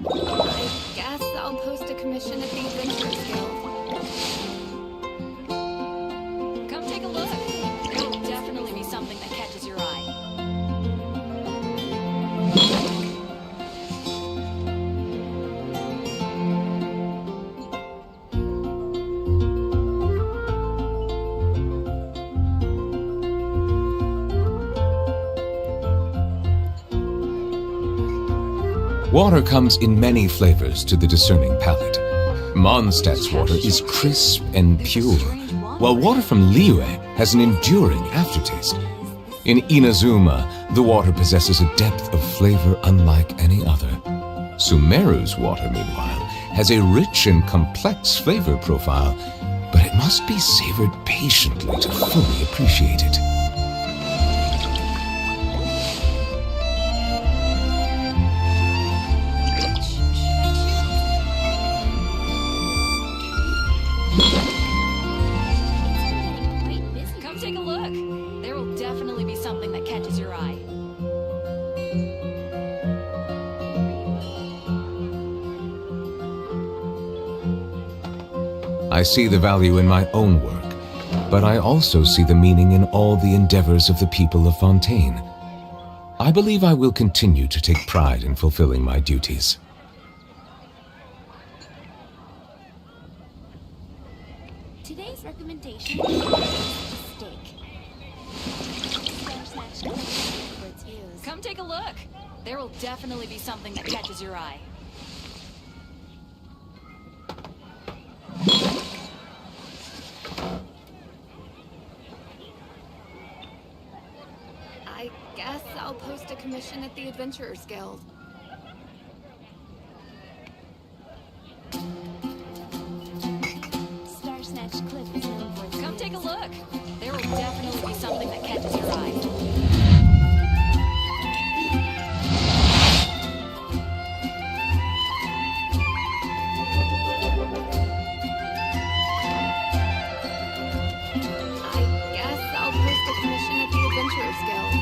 I guess I'll post a commission at the Adventurers Guild. Come take a look. There will definitely be something that catches your eye. Water comes in many flavors to the discerning palate. Mondstadt's water is crisp and pure, while water from Liyue has an enduring aftertaste. In Inazuma, the water possesses a depth of flavor unlike any other. Sumeru's water, meanwhile, has a rich and complex flavor profile, but it must be savored patiently to fully appreciate it. Come take a look. There will definitely be something that catches your eye. I see the value in my own work, but I also see the meaning in all the endeavors of the people of Fontaine. I believe I will continue to take pride in fulfilling my duties. Today's recommendation is steak. Come take a look. There will definitely be something that catches your eye. I guess I'll post a commission at the Adventurers Guild. Come take a look. There will definitely be something that catches your eye. I guess I'll post a commission at the Adventurers Guild.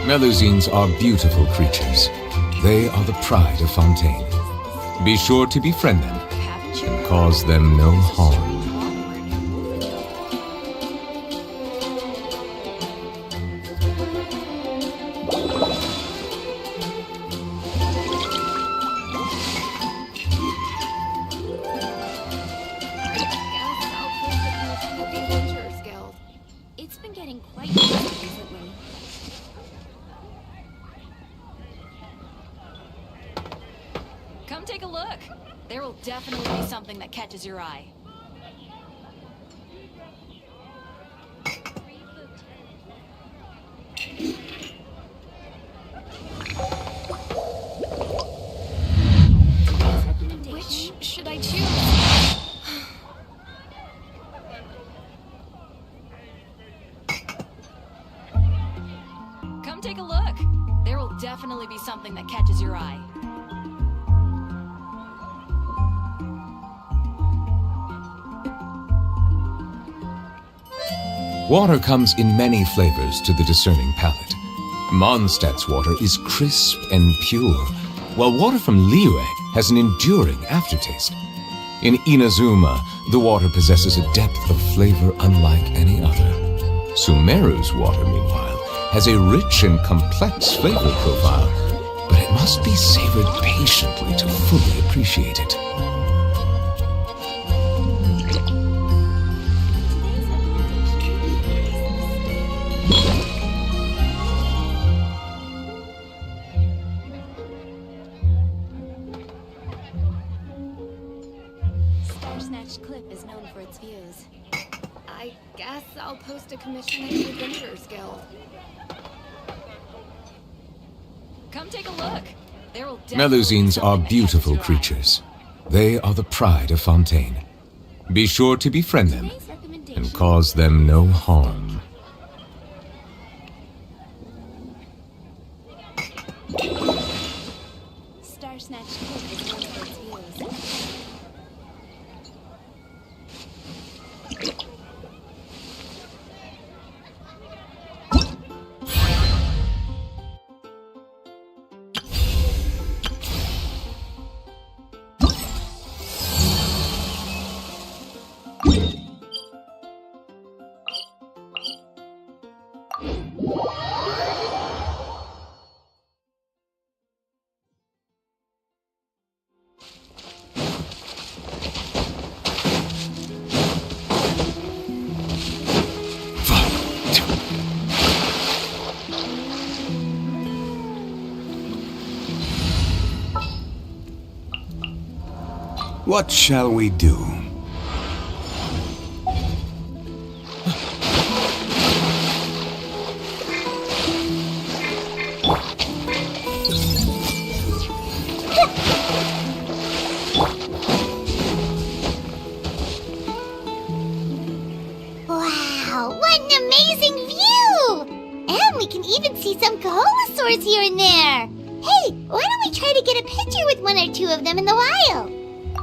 Melusines are beautiful creatures. They are the pride of Fontaine. Be sure to befriend them and cause them no harm. It's been getting quite busy recently. Come take a look. There will definitely be something that catches your eye. Which should I choose? Come take a look. There will definitely be something that catches your eye. Water comes in many flavors to the discerning palate. Mondstadt's water is crisp and pure, while water from Liyue has an enduring aftertaste. In Inazuma, the water possesses a depth of flavor unlike any other. Sumeru's water, meanwhile, has a rich and complex flavor profile, but it must be savored patiently to fully appreciate it. Clip is known for its views. I guess I'll post a commission at the Adventurers Guild. Come take a look. There will Melusines are beautiful creatures. They are the pride of Fontaine. Be sure to befriend them and cause them no harm. Star Snatch Clip is known for its views. What shall we do? Wow, what an amazing view! And we can even see some Kaholosaurs here and there. Hey, why don't we try to get a picture with one or two of them in the wild?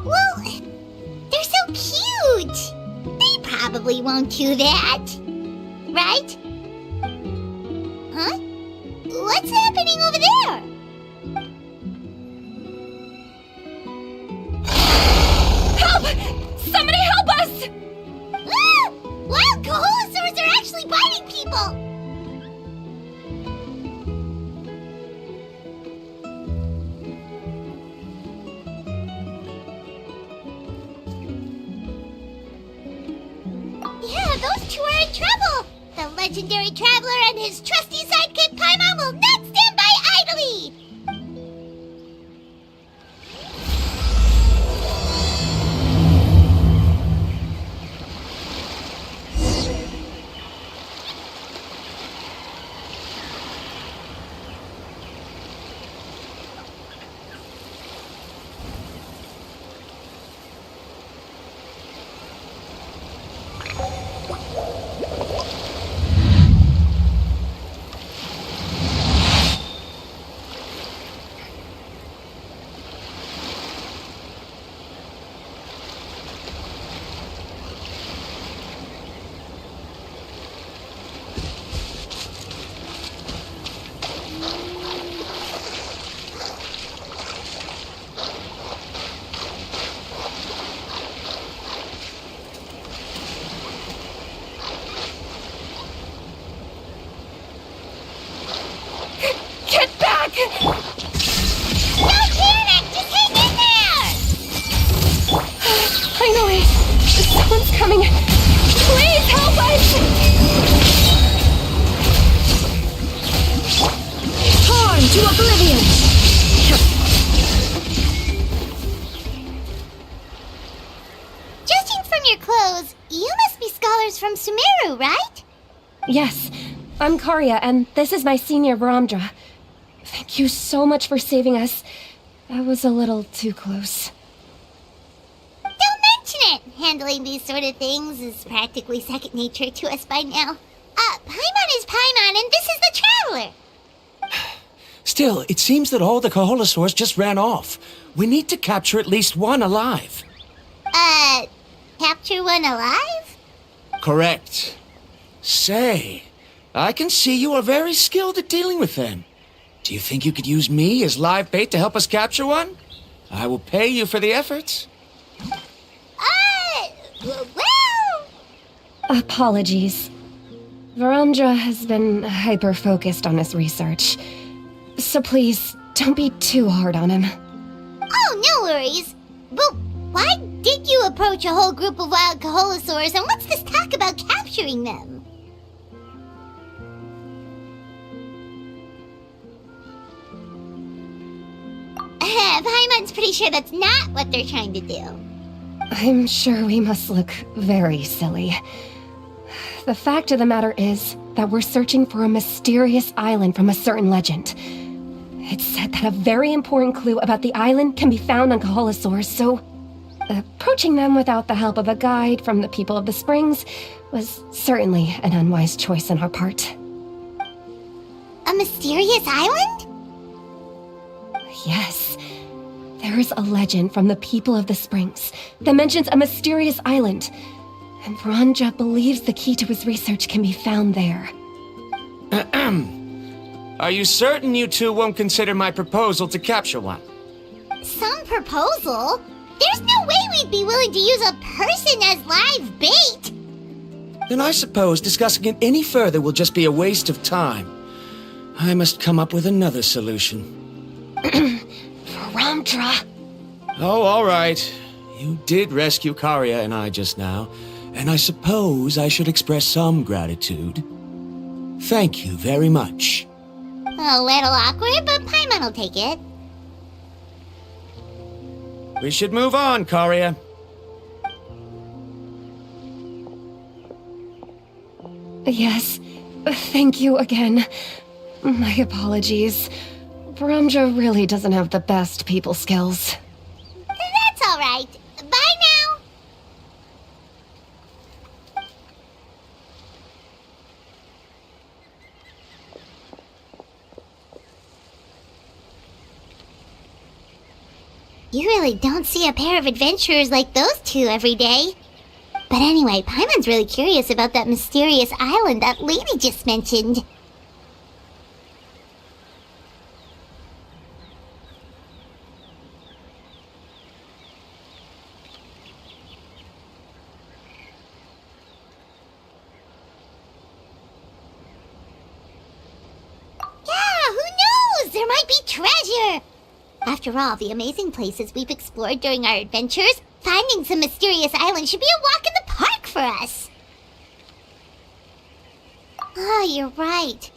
Well, they're so cute. They probably won't do that. Right? Huh? What's happening over there? Help! Somebody help us! Ah! Wild Kaholosaurs are actually biting people! Yeah, those two are in trouble! The legendary traveler and his trusty sidekick Paimon will not stand by idly! Get back! Don't panic! Just hang in there! Finally! Someone's coming! Please help us! Harm to oblivion! Judging from your clothes, you must be scholars from Sumeru, right? Yes, I'm Karya, and this is my senior Varamdra. Thank you so much for saving us. That was a little too close. Don't mention it! Handling these sort of things is practically second nature to us by now. Paimon is Paimon, and this is the Traveler! Still, it seems that all the Kaholosaurs just ran off. We need to capture at least one alive. Capture one alive? Correct. Say, I can see you are very skilled at dealing with them. Do you think you could use me as live bait to help us capture one? I will pay you for the efforts. Well... Apologies. Varamdra has been hyper-focused on his research. So please, don't be too hard on him. Oh, no worries. But why did you approach a whole group of wild Kaholosaurs, and what's this talk about capturing them? Paimon's pretty sure that's not what they're trying to do. I'm sure we must look very silly. The fact of the matter is that we're searching for a mysterious island from a certain legend. It's said that a very important clue about the island can be found on Kaholosaurs, so approaching them without the help of a guide from the people of the Springs was certainly an unwise choice on our part. A mysterious island? Yes. There is a legend from the people of the Springs that mentions a mysterious island, and Varamdra believes the key to his research can be found there. Are you certain you two won't consider my proposal to capture one? Some proposal? There's no way we'd be willing to use a person as live bait! Then I suppose discussing it any further will just be a waste of time. I must come up with another solution. Varamdra! Oh, all right. You did rescue Karya and I just now, and I suppose I should express some gratitude. Thank you very much. A little awkward, but Paimon will take it. We should move on, Karia. Yes, thank you again. My apologies. Bromja really doesn't have the best people skills. That's all right. Bye now. You really don't see a pair of adventurers like those two every day. But anyway, Paimon's really curious about that mysterious island that lady just mentioned. Yeah, who knows? There might be treasure! After all the amazing places we've explored during our adventures, finding some mysterious island should be a walk in the park for us. Oh, you're right.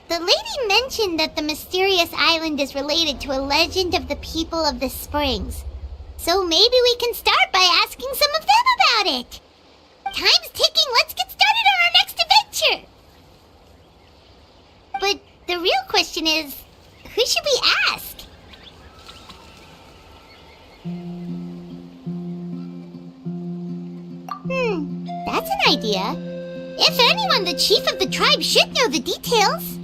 The lady mentioned that the mysterious island is related to a legend of the people of the springs. So maybe we can start by asking some of them about it. Time's ticking, let's get started on our next adventure. But the real question is, who should we ask? That's an idea. If anyone, the chief of the tribe should know the details.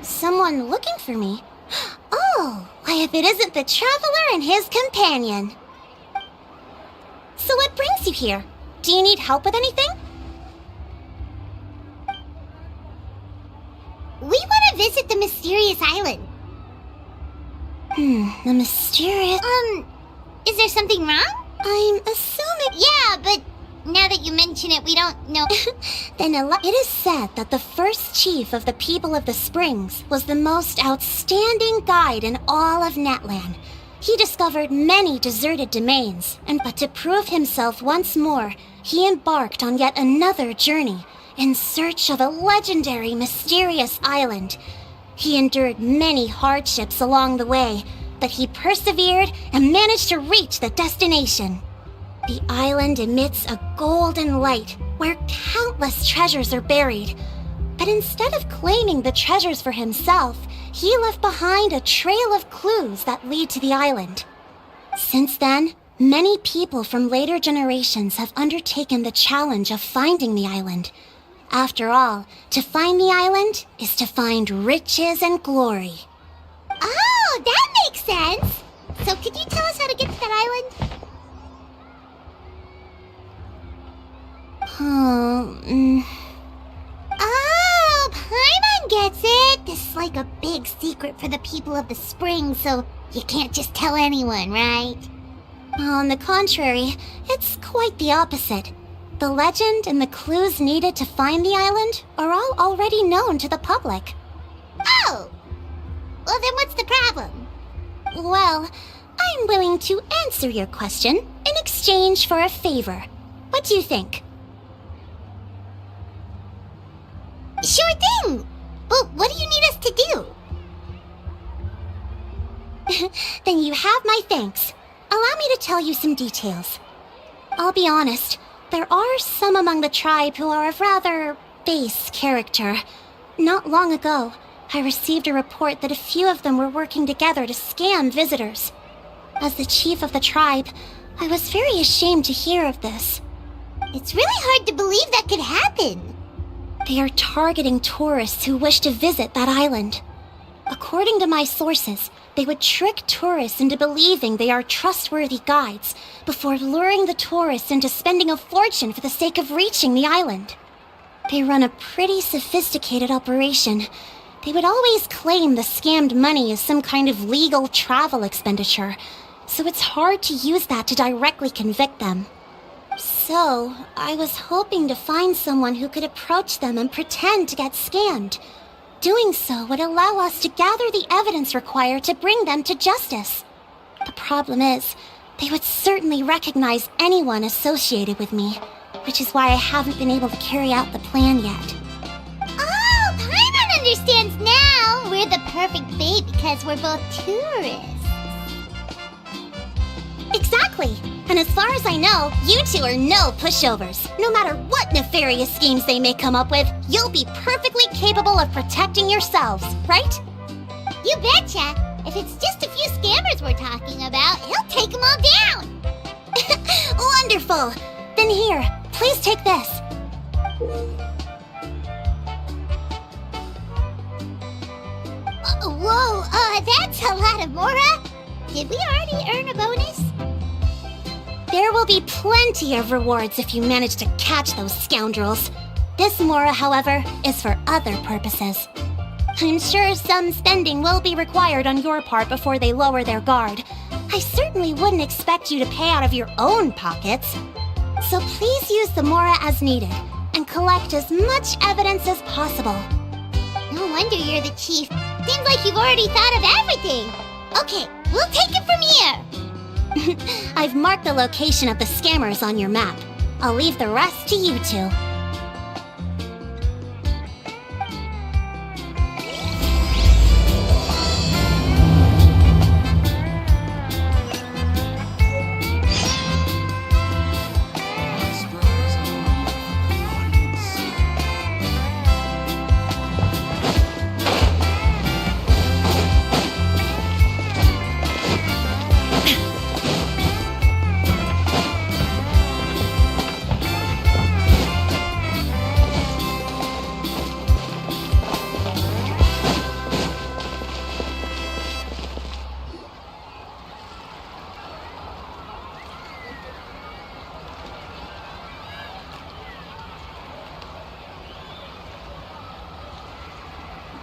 Someone looking for me? Oh, why if it isn't the traveler and his companion. So what brings you here? Do you need help with anything? We want to visit the mysterious island. The mysterious... is there something wrong? I'm assuming... Yeah, but now that you mention it, we don't know... Then it is said that the first chief of the people of the springs was the most outstanding guide in all of Natlan. He discovered many deserted domains, but to prove himself once more, he embarked on yet another journey in search of a legendary, mysterious island. He endured many hardships along the way, but he persevered and managed to reach the destination. The island emits a golden light where countless treasures are buried. But instead of claiming the treasures for himself, he left behind a trail of clues that lead to the island. Since then, many people from later generations have undertaken the challenge of finding the island. After all, to find the island is to find riches and glory. Oh, that makes sense! So could you tell us how to get to that island? Oh, Paimon gets it! This is like a big secret for the people of the spring, so you can't just tell anyone, right? On the contrary, it's quite the opposite. The legend and the clues needed to find the island are all already known to the public. Oh! Well, then what's the problem? Well, I'm willing to answer your question in exchange for a favor. What do you think? Sure thing! But what do you need us to do? Then you have my thanks. Allow me to tell you some details. I'll be honest, there are some among the tribe who are of rather base character. Not long ago, I received a report that a few of them were working together to scam visitors. As the chief of the tribe, I was very ashamed to hear of this. It's really hard to believe that could happen. They are targeting tourists who wish to visit that island. According to my sources, they would trick tourists into believing they are trustworthy guides before luring the tourists into spending a fortune for the sake of reaching the island. They run a pretty sophisticated operation. They would always claim the scammed money is some kind of legal travel expenditure, so it's hard to use that to directly convict them. So, I was hoping to find someone who could approach them and pretend to get scammed. Doing so would allow us to gather the evidence required to bring them to justice. The problem is, they would certainly recognize anyone associated with me, which is why I haven't been able to carry out the plan yet. Oh, Paimon understands now! We're the perfect bait because we're both tourists. Exactly! And as far as I know, you two are no pushovers. No matter what nefarious schemes they may come up with, you'll be perfectly capable of protecting yourselves, right? You betcha! If it's just a few scammers we're talking about, he'll take them all down! Wonderful! Then here, please take this. Whoa, that's a lot of Mora! Did we already earn a bonus? There will be plenty of rewards if you manage to catch those scoundrels. This Mora, however, is for other purposes. I'm sure some spending will be required on your part before they lower their guard. I certainly wouldn't expect you to pay out of your own pockets. So please use the Mora as needed, and collect as much evidence as possible. No wonder you're the chief. Seems like you've already thought of everything. Okay, we'll take it from here. I've marked the location of the scammers on your map. I'll leave the rest to you two.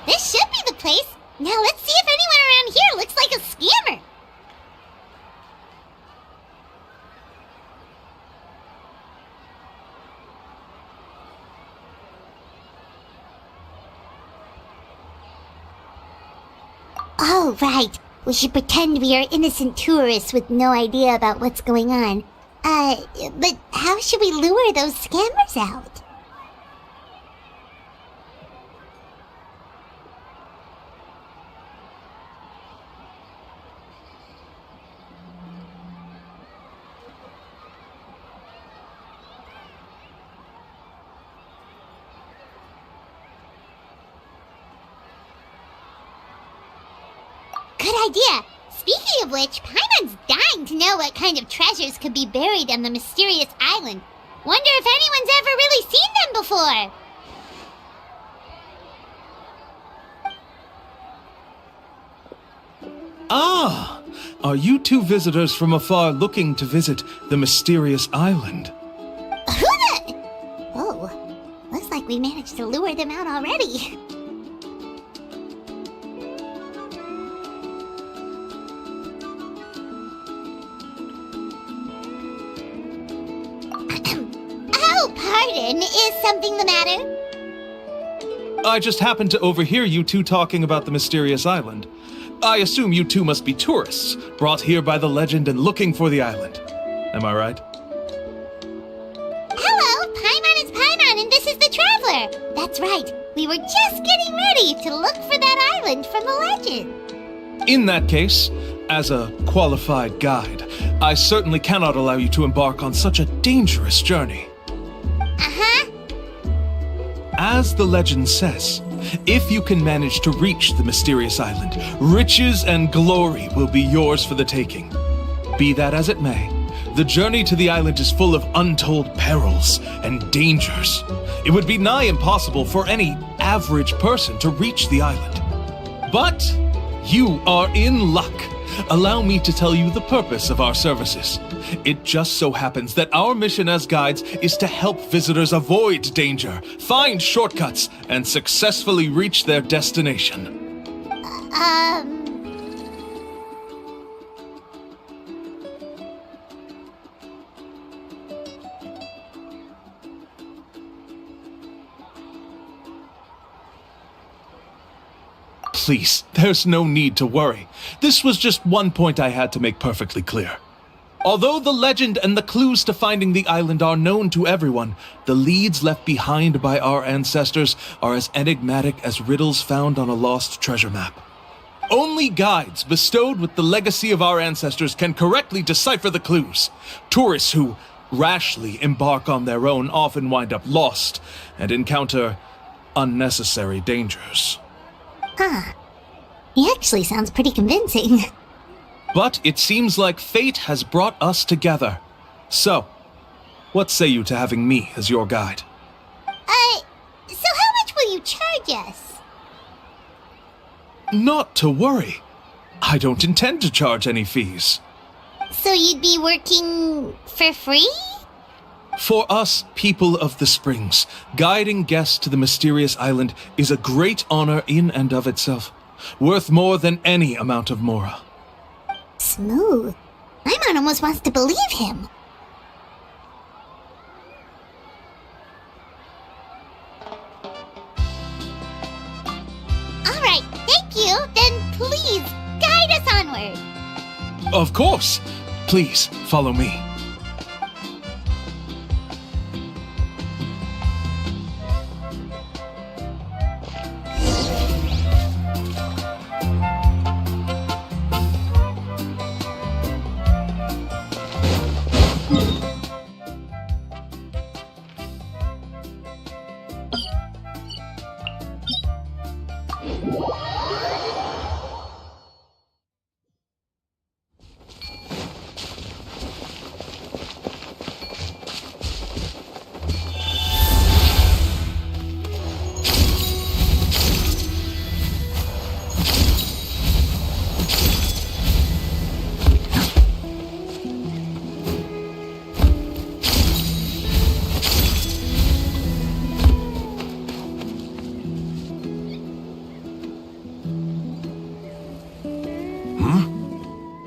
This should be the place. Now let's see if anyone around here looks like a scammer. Oh, right. We should pretend we are innocent tourists with no idea about what's going on. But how should we lure those scammers out? Good idea! Speaking of which, Paimon's dying to know what kind of treasures could be buried on the mysterious island. Wonder if anyone's ever really seen them before! Ah! Are you two visitors from afar looking to visit the mysterious island? Oh, looks like we managed to lure them out already. Pardon, is something the matter? I just happened to overhear you two talking about the mysterious island. I assume you two must be tourists, brought here by the legend and looking for the island. Am I right? Hello, Paimon is Paimon, and this is the Traveler. That's right. We were just getting ready to look for that island from the legend. In that case, as a qualified guide, I certainly cannot allow you to embark on such a dangerous journey. Uh-huh. As the legend says, if you can manage to reach the mysterious island, riches and glory will be yours for the taking. Be that as it may, the journey to the island is full of untold perils and dangers. It would be nigh impossible for any average person to reach the island. But you are in luck. Allow me to tell you the purpose of our services. It just so happens that our mission as guides is to help visitors avoid danger, find shortcuts, and successfully reach their destination. Please, there's no need to worry. This was just one point I had to make perfectly clear. Although the legend and the clues to finding the island are known to everyone, the leads left behind by our ancestors are as enigmatic as riddles found on a lost treasure map. Only guides bestowed with the legacy of our ancestors can correctly decipher the clues. Tourists who rashly embark on their own often wind up lost and encounter unnecessary dangers. Huh. He actually sounds pretty convincing. But it seems like fate has brought us together. So, what say you to having me as your guide? So how much will you charge us? Not to worry. I don't intend to charge any fees. So you'd be working for free? For us, people of the Springs, guiding guests to the mysterious island is a great honor in and of itself, worth more than any amount of mora. Smooth. Paimon almost wants to believe him. All right, thank you. Then please guide us onward. Of course. Please, follow me.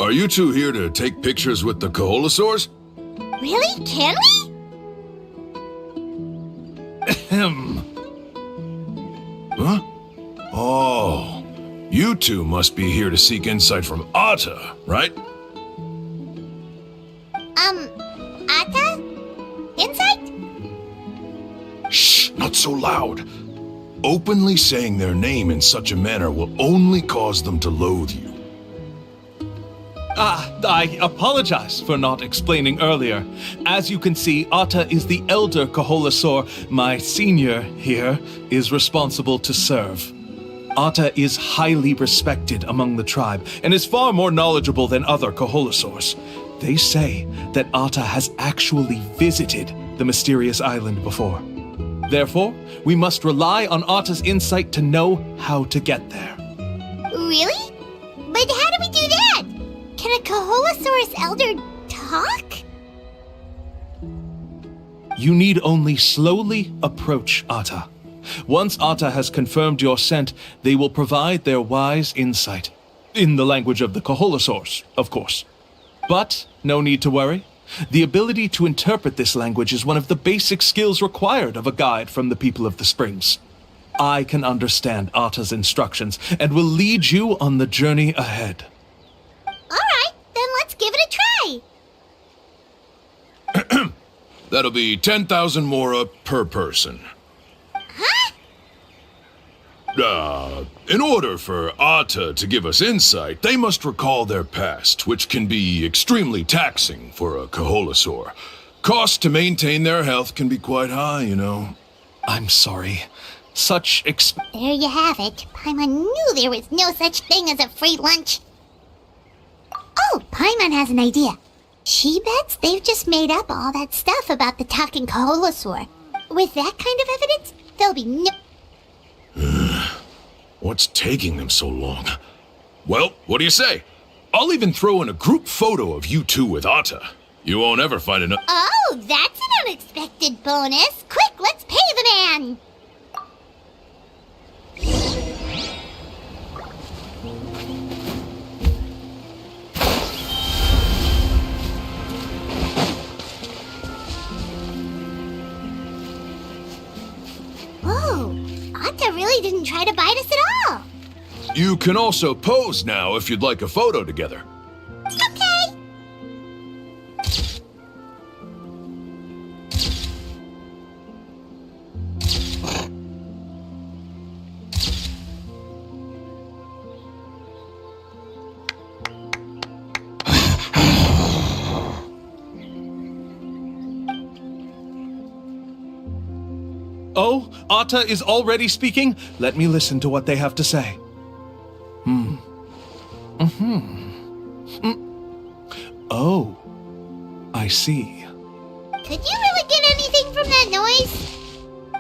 Are you two here to take pictures with the Koholosaurs? Really? Can we? Ahem. Huh? Oh, you two must be here to seek insight from Atta, right? Atta? Insight? Shh, not so loud. Openly saying their name in such a manner will only cause them to loathe you. I apologize for not explaining earlier. As you can see, Atta is the elder Koholosaur. My senior here is responsible to serve. Atta is highly respected among the tribe and is far more knowledgeable than other Koholosaurs. They say that Atta has actually visited the mysterious island before. Therefore, we must rely on Atta's insight to know how to get there. Really? But how do we do that? Can a Koholosaurus elder talk? You need only slowly approach Atta. Once Atta has confirmed your scent, they will provide their wise insight. In the language of the Koholosaurs, of course. But no need to worry. The ability to interpret this language is one of the basic skills required of a guide from the people of the Springs. I can understand Atta's instructions and will lead you on the journey ahead. Alright, then let's give it a try. That'll be 10,000 mora per person. Huh? In order for Atta to give us insight, they must recall their past, which can be extremely taxing for a Kaholasaur. Cost to maintain their health can be quite high, you know. I'm sorry. Such There you have it. Paimon knew there was no such thing as a free lunch. Oh, Paimon has an idea. She bets they've just made up all that stuff about the talking Kaholasaur. With that kind of evidence, there'll be no... What's taking them so long? Well, what do you say? I'll even throw in a group photo of you two with Atta. You won't ever find enough. Oh, that's an unexpected bonus. Quick, let's pay the man. Whoa, Atta really didn't try to bite us at all. You can also pose now if you'd like a photo together. Okay. Oh, Atta is already speaking? Let me listen to what they have to say. Oh, I see. Could you really get anything from that noise?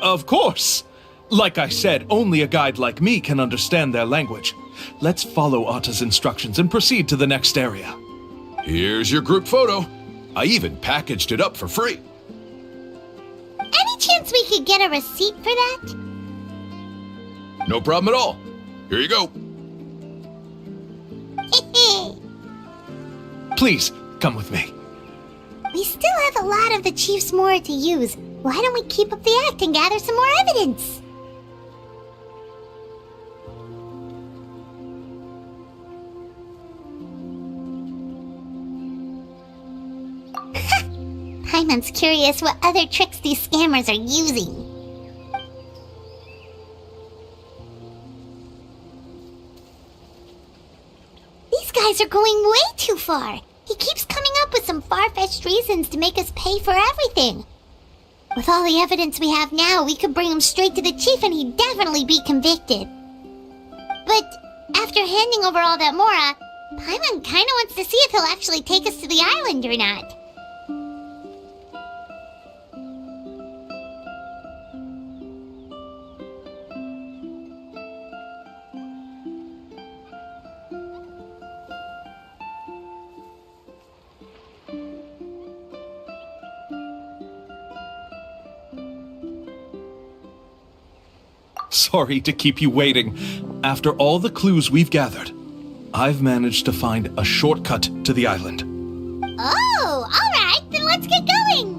Of course! Like I said, only a guide like me can understand their language. Let's follow Atta's instructions and proceed to the next area. Here's your group photo. I even packaged it up for free. Any chance we could get a receipt for that? No problem at all. Here you go. Please, come with me. We still have a lot of the Chief's Mora to use. Why don't we keep up the act and gather some more evidence? Paimon's curious what other tricks these scammers are using. These guys are going way too far. He keeps coming up with some far-fetched reasons to make us pay for everything. With all the evidence we have now, we could bring him straight to the chief and he'd definitely be convicted. But after handing over all that Mora, Paimon kinda wants to see if he'll actually take us to the island or not. Sorry to keep you waiting. After all the clues we've gathered, I've managed to find a shortcut to the island. Oh, alright, then let's get going!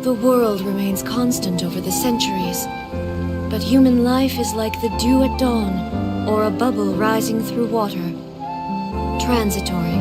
The world remains constant over the centuries, but human life is like the dew at dawn, or a bubble rising through water. Transitory.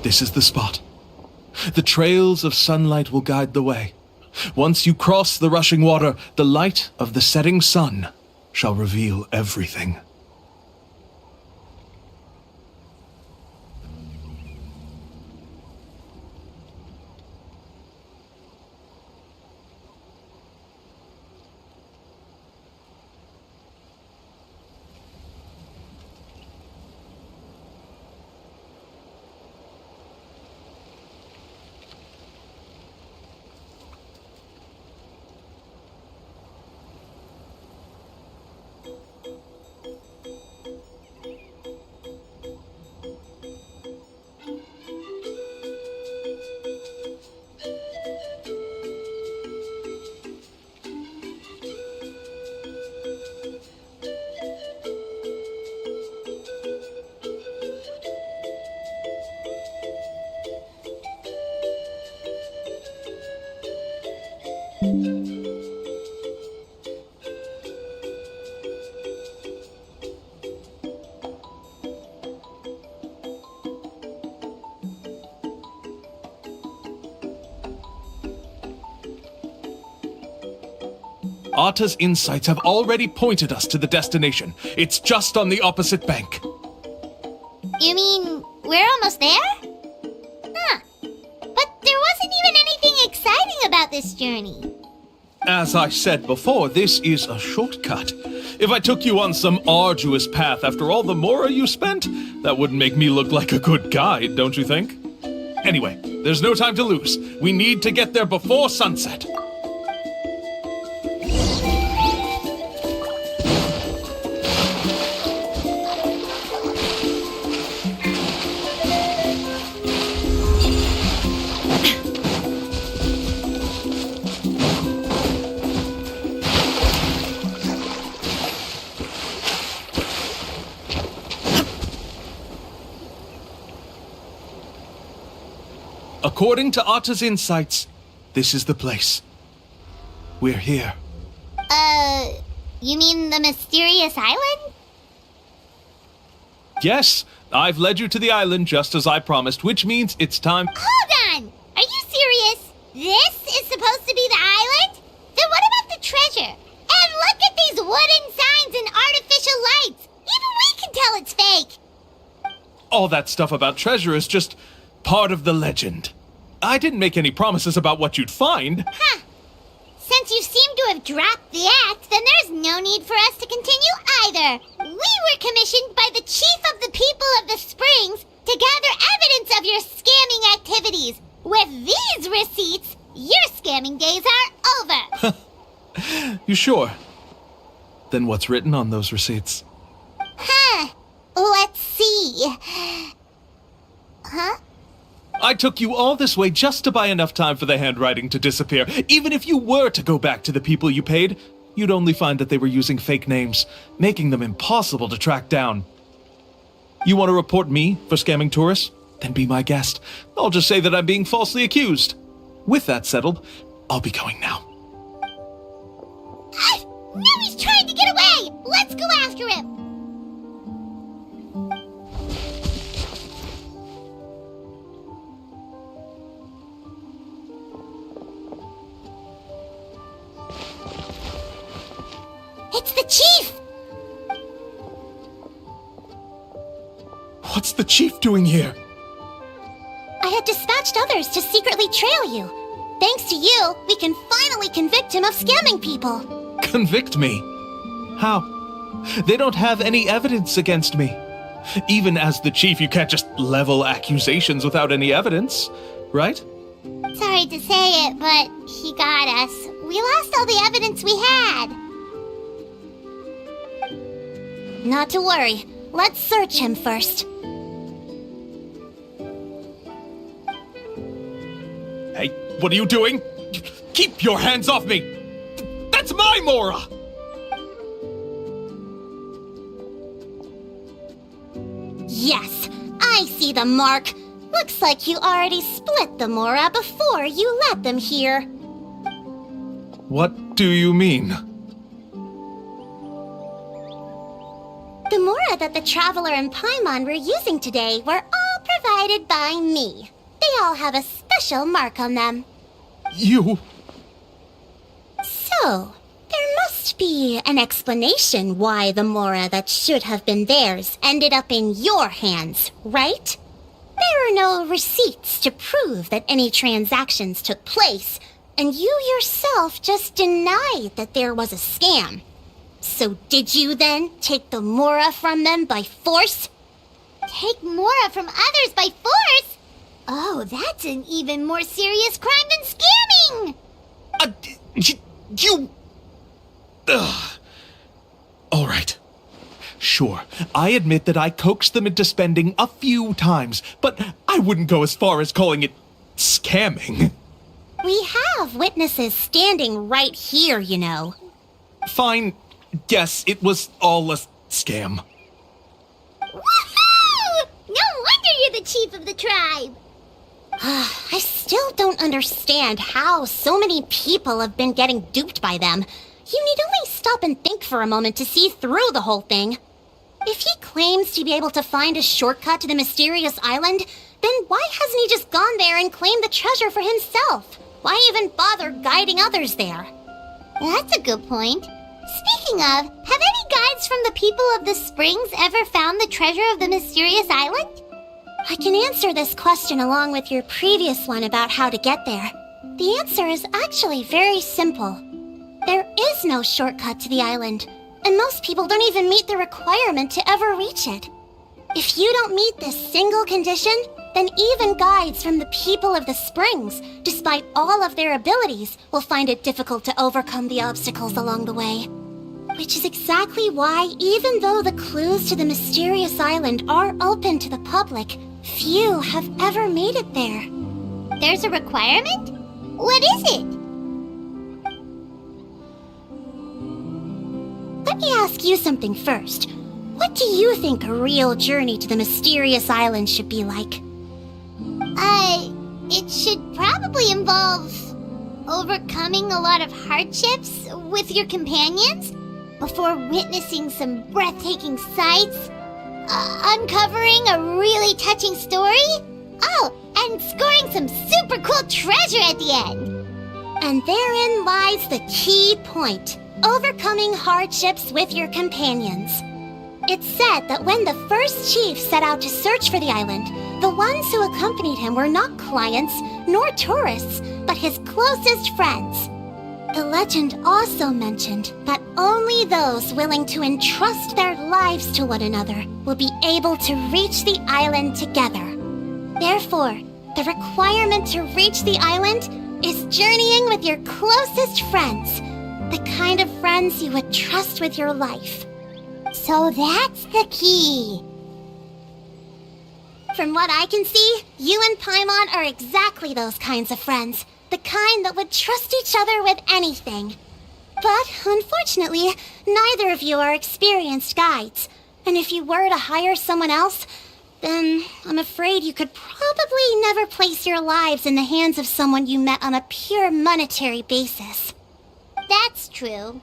This is the spot. The trails of sunlight will guide the way. Once you cross the rushing water, the light of the setting sun shall reveal everything. Arta's insights have already pointed us to the destination. It's just on the opposite bank. You mean we're almost there? Huh. But there wasn't even anything exciting about this journey. As I said before, this is a shortcut. If I took you on some arduous path after all the mora you spent, that wouldn't make me look like a good guide, don't you think? Anyway, there's no time to lose. We need to get there before sunset. According to Arta's insights, this is the place. We're here. You mean the mysterious island? Yes, I've led you to the island just as I promised, which means it's time. Hold on! Are you serious? This is supposed to be the island? Then what about the treasure? And look at these wooden signs and artificial lights! Even we can tell it's fake! All that stuff about treasure is just part of the legend. I didn't make any promises about what you'd find. Huh. Since you seem to have dropped the act, then there's no need for us to continue either. We were commissioned by the chief of the people of the Springs to gather evidence of your scamming activities. With these receipts, your scamming days are over. You sure? Then what's written on those receipts? Huh. Let's see. Huh? I took you all this way just to buy enough time for the handwriting to disappear. Even if you were to go back to the people you paid, you'd only find that they were using fake names, making them impossible to track down. You want to report me for scamming tourists? Then be my guest. I'll just say that I'm being falsely accused. With that settled, I'll be going now. Now he's trying to get away! Let's go after him! It's the chief! What's the chief doing here? I had dispatched others to secretly trail you. Thanks to you, we can finally convict him of scamming people. Convict me? How? They don't have any evidence against me. Even as the chief, you can't just level accusations without any evidence, right? Sorry to say it, but he got us. We lost all the evidence we had. Not to worry. Let's search him first. Hey, what are you doing? Keep your hands off me! That's my Mora! Yes, I see the mark. Looks like you already split the Mora before you let them here. What do you mean? The Mora that the Traveler and Paimon were using today were all provided provided by me. They all have a special mark on them. You... So, there must be an explanation why the Mora that should have been theirs ended up in your hands, right? There are no receipts to prove that any transactions took place, and you yourself just denied that there was a scam. So did you then take the Mora from them by force? Take Mora from others by force? Oh, that's an even more serious crime than scamming! You... All right. Sure, I admit that I coaxed them into spending a few times, but I wouldn't go as far as calling it scamming. We have witnesses standing right here, you know. Fine. Yes, it was all a scam. Woohoo! No wonder you're the chief of the tribe! I still don't understand how so many people have been getting duped by them. You need only stop and think for a moment to see through the whole thing. If he claims to be able to find a shortcut to the mysterious island, then why hasn't he just gone there and claimed the treasure for himself? Why even bother guiding others there? That's a good point. Speaking of, have any guides from the people of the springs ever found the treasure of the mysterious island? I can answer this question along with your previous one about how to get there. The answer is actually very simple. There is no shortcut to the island, and most people don't even meet the requirement to ever reach it. If you don't meet this single condition, then even guides from the people of the springs, despite all of their abilities, will find it difficult to overcome the obstacles along the way. Which is exactly why, even though the clues to the mysterious island are open to the public, few have ever made it there. There's a requirement? What is it? Let me ask you something first. What do you think a real journey to the mysterious island should be like? It should probably involve overcoming a lot of hardships with your companions before witnessing some breathtaking sights, uncovering a really touching story, and scoring some super cool treasure at the end. And therein lies the key point. Overcoming hardships with your companions. It's said that when the first chief set out to search for the island, the ones who accompanied him were not clients nor tourists, but his closest friends. The legend also mentioned that only those willing to entrust their lives to one another will be able to reach the island together. Therefore, the requirement to reach the island is journeying with your closest friends. The kind of friends you would trust with your life. So that's the key. From what I can see, you and Paimon are exactly those kinds of friends. The kind that would trust each other with anything. But, unfortunately, neither of you are experienced guides. And if you were to hire someone else, then I'm afraid you could probably never place your lives in the hands of someone you met on a pure monetary basis. That's true.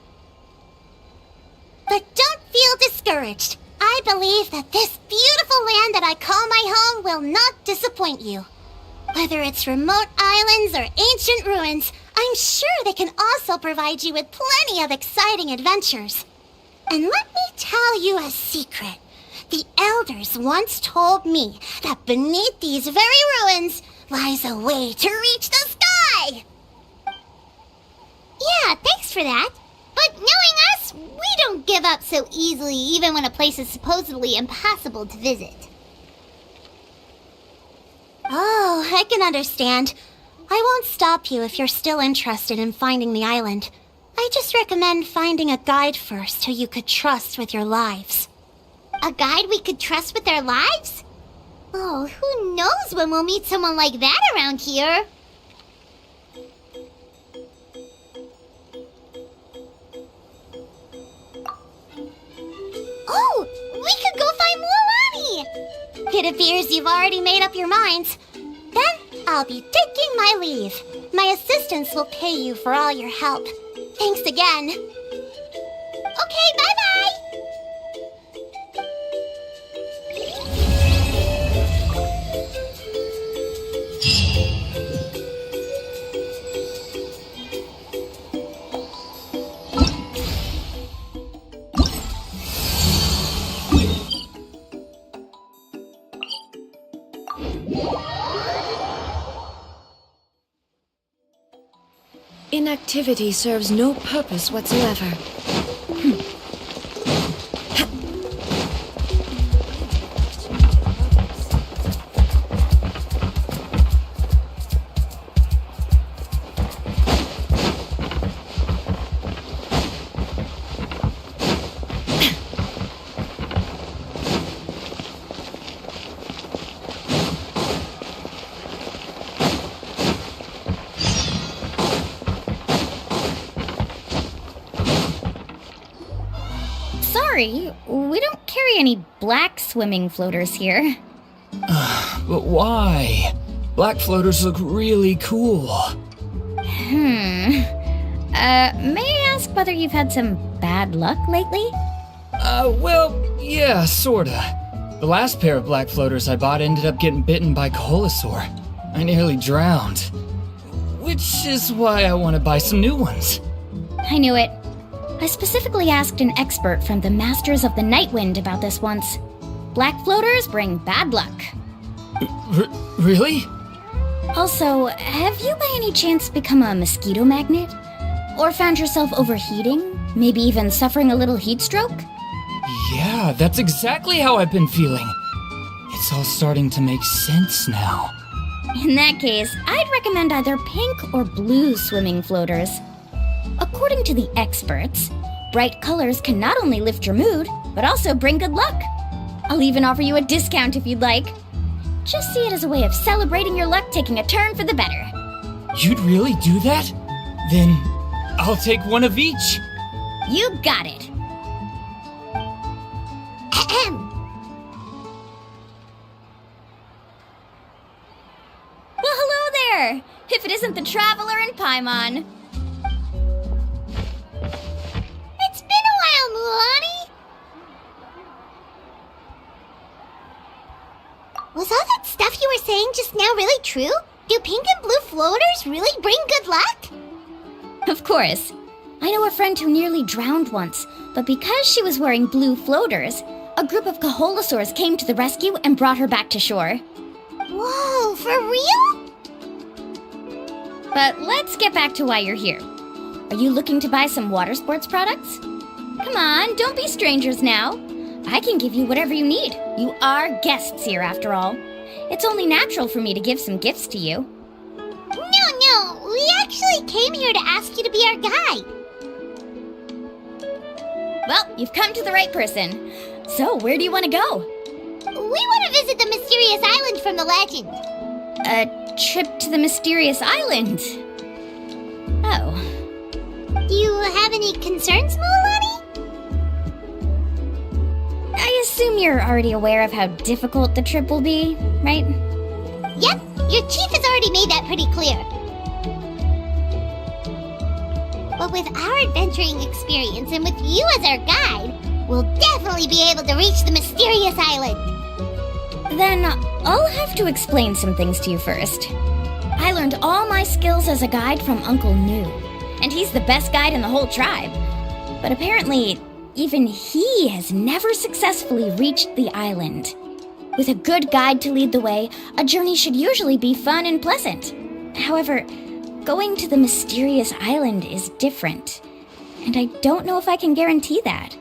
But don't feel discouraged. I believe that this beautiful land that I call my home will not disappoint you. Whether it's remote islands or ancient ruins, I'm sure they can also provide you with plenty of exciting adventures. And let me tell you a secret. The elders once told me that beneath these very ruins lies a way to reach the sky. Yeah, thanks for that. But knowing us, we don't give up so easily even when a place is supposedly impossible to visit. Oh, I can understand. I won't stop you if you're still interested in finding the island. I just recommend finding a guide first who you could trust with your lives. A guide we could trust with our lives? Oh, who knows when we'll meet someone like that around here? Oh, we could go find Mualani! It appears you've already made up your minds. Then I'll be taking my leave. My assistants will pay you for all your help. Thanks again. Okay, bye-bye! inactivity serves no purpose whatsoever. Sorry, we don't carry any black swimming floaters here. But why? Black floaters look really cool. May I ask whether you've had some bad luck lately? Well, yeah, sorta. The last pair of black floaters I bought ended up getting bitten by Coholosaur. I nearly drowned. Which is why I want to buy some new ones. I knew it. I specifically asked an expert from the Masters of the Nightwind about this once. Black floaters bring bad luck. Really? Also, have you by any chance become a mosquito magnet? Or found yourself overheating? Maybe even suffering a little heat stroke? Yeah, that's exactly how I've been feeling. It's all starting to make sense now. In that case, I'd recommend either pink or blue swimming floaters. According to the experts, bright colors can not only lift your mood, but also bring good luck. I'll even offer you a discount if you'd like. Just see it as a way of celebrating your luck taking a turn for the better. You'd really do that? Then I'll take one of each. You got it. Ahem. Well, hello there! If it isn't the Traveler in Paimon. It's been a while, Mulan. Was all that stuff you were saying just now really true? Do pink and blue floaters really bring good luck? Of course. I know a friend who nearly drowned once, but because she was wearing blue floaters, a group of Coholosaurs came to the rescue and brought her back to shore. Whoa, for real? But let's get back to why you're here. Are you looking to buy some water sports products? Come on, don't be strangers now. I can give you whatever you need. You are guests here, after all. It's only natural for me to give some gifts to you. No, we actually came here to ask you to be our guide. Well, you've come to the right person. So, where do you want to go? We want to visit the mysterious island from the legend. A trip to the mysterious island? Oh. Do you have any concerns, Mulan? I assume you're already aware of how difficult the trip will be, right? Yep, your chief has already made that pretty clear. But with our adventuring experience and with you as our guide, we'll definitely be able to reach the mysterious island. Then I'll have to explain some things to you first. I learned all my skills as a guide from Uncle Nu, and he's the best guide in the whole tribe. But apparently, even he has never successfully reached the island. With a good guide to lead the way, a journey should usually be fun and pleasant. However, going to the mysterious island is different, and I don't know if I can guarantee that.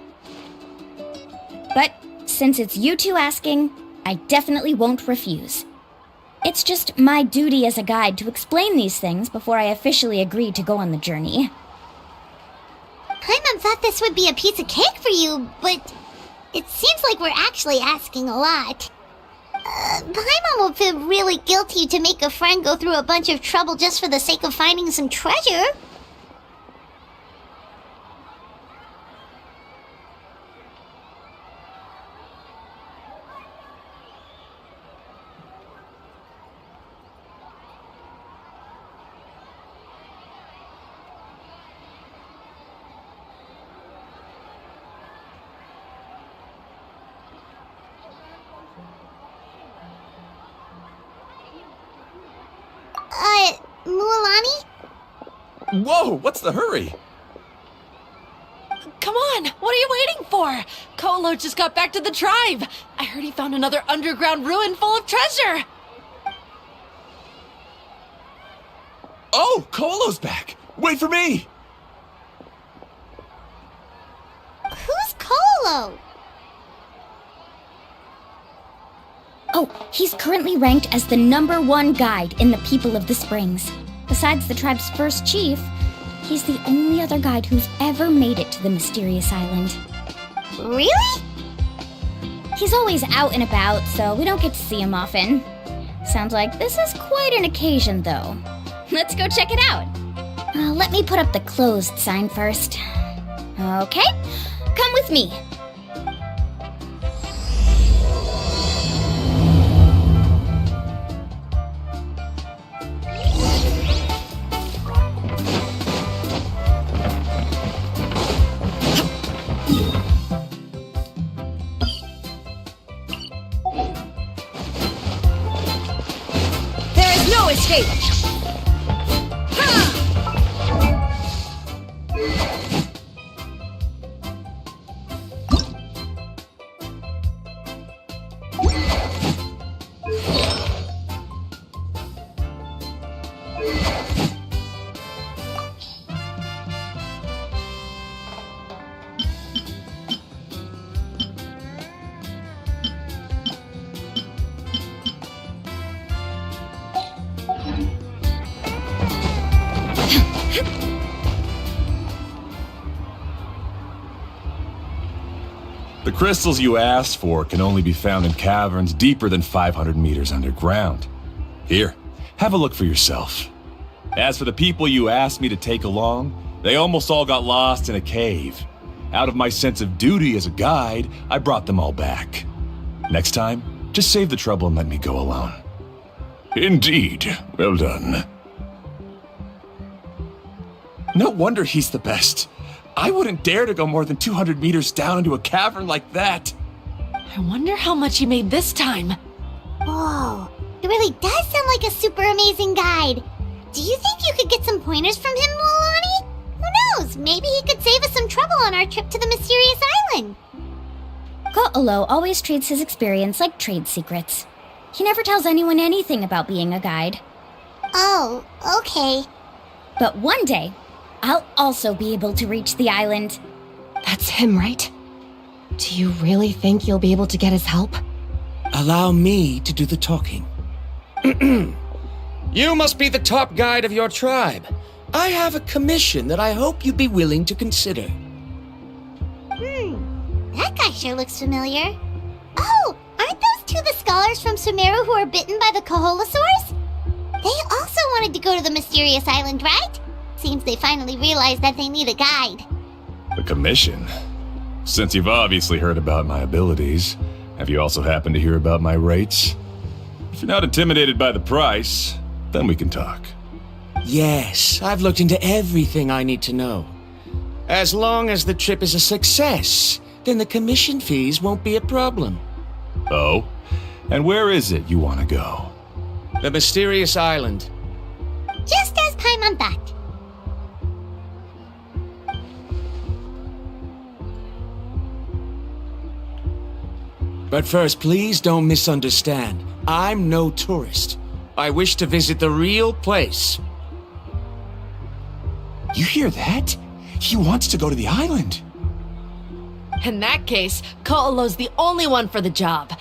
But since it's you two asking, I definitely won't refuse. It's just my duty as a guide to explain these things before I officially agree to go on the journey. Paimon thought this would be a piece of cake for you, but it seems like we're actually asking a lot. Paimon will feel really guilty to make a friend go through a bunch of trouble just for the sake of finding some treasure. Mualani? Whoa, what's the hurry? Come on, what are you waiting for? Kolo just got back to the tribe. I heard he found another underground ruin full of treasure. Oh, Kolo's back. Wait for me! Who's Colo? Oh, he's currently ranked as the #1 guide in the People of the Springs. Besides the tribe's first chief, he's the only other guide who's ever made it to the mysterious island. Really? He's always out and about, so we don't get to see him often. Sounds like this is quite an occasion, though. Let's go check it out. Let me put up the closed sign first. Okay, come with me. No escape! The crystals you asked for can only be found in caverns deeper than 500 meters underground. Here, have a look for yourself. As for the people you asked me to take along, they almost all got lost in a cave. Out of my sense of duty as a guide, I brought them all back. Next time, just save the trouble and let me go alone. Indeed. Well done. No wonder he's the best. I wouldn't dare to go more than 200 meters down into a cavern like that. I wonder how much he made this time. Whoa, it really does sound like a super amazing guide. Do you think you could get some pointers from him, Milani? Who knows? Maybe he could save us some trouble on our trip to the mysterious island. Ko'olo always treats his experience like trade secrets. He never tells anyone anything about being a guide. Oh, okay. But one day, I'll also be able to reach the island. That's him, right? Do you really think you'll be able to get his help? Allow me to do the talking. You must be the top guide of your tribe. I have a commission that I hope you'd be willing to consider. That guy sure looks familiar. Oh, aren't those two the scholars from Sumeru who were bitten by the Kaholasaurs? They also wanted to go to the mysterious island, right? Seems they finally realized that they need a guide. The commission? Since you've obviously heard about my abilities, have you also happened to hear about my rates? If you're not intimidated by the price, then we can talk. Yes, I've looked into everything I need to know. As long as the trip is a success, then the commission fees won't be a problem. Oh? And where is it you want to go? The mysterious island. Just as Paimon thought. But first, please don't misunderstand. I'm no tourist. I wish to visit the real place. You hear that? He wants to go to the island. In that case, Ko'olo's the only one for the job.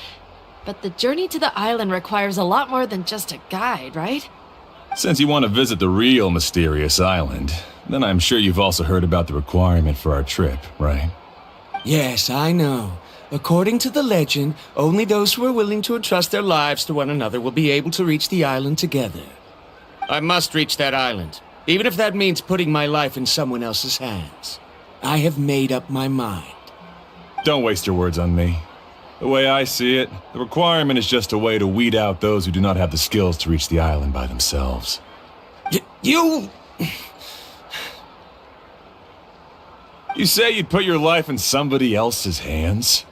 But the journey to the island requires a lot more than just a guide, right? Since you want to visit the real mysterious island, then I'm sure you've also heard about the requirement for our trip, right? Yes, I know. According to the legend, only those who are willing to entrust their lives to one another will be able to reach the island together. I must reach that island, even if that means putting my life in someone else's hands. I have made up my mind. Don't waste your words on me. The way I see it, the requirement is just a way to weed out those who do not have the skills to reach the island by themselves. You say you'd put your life in somebody else's hands?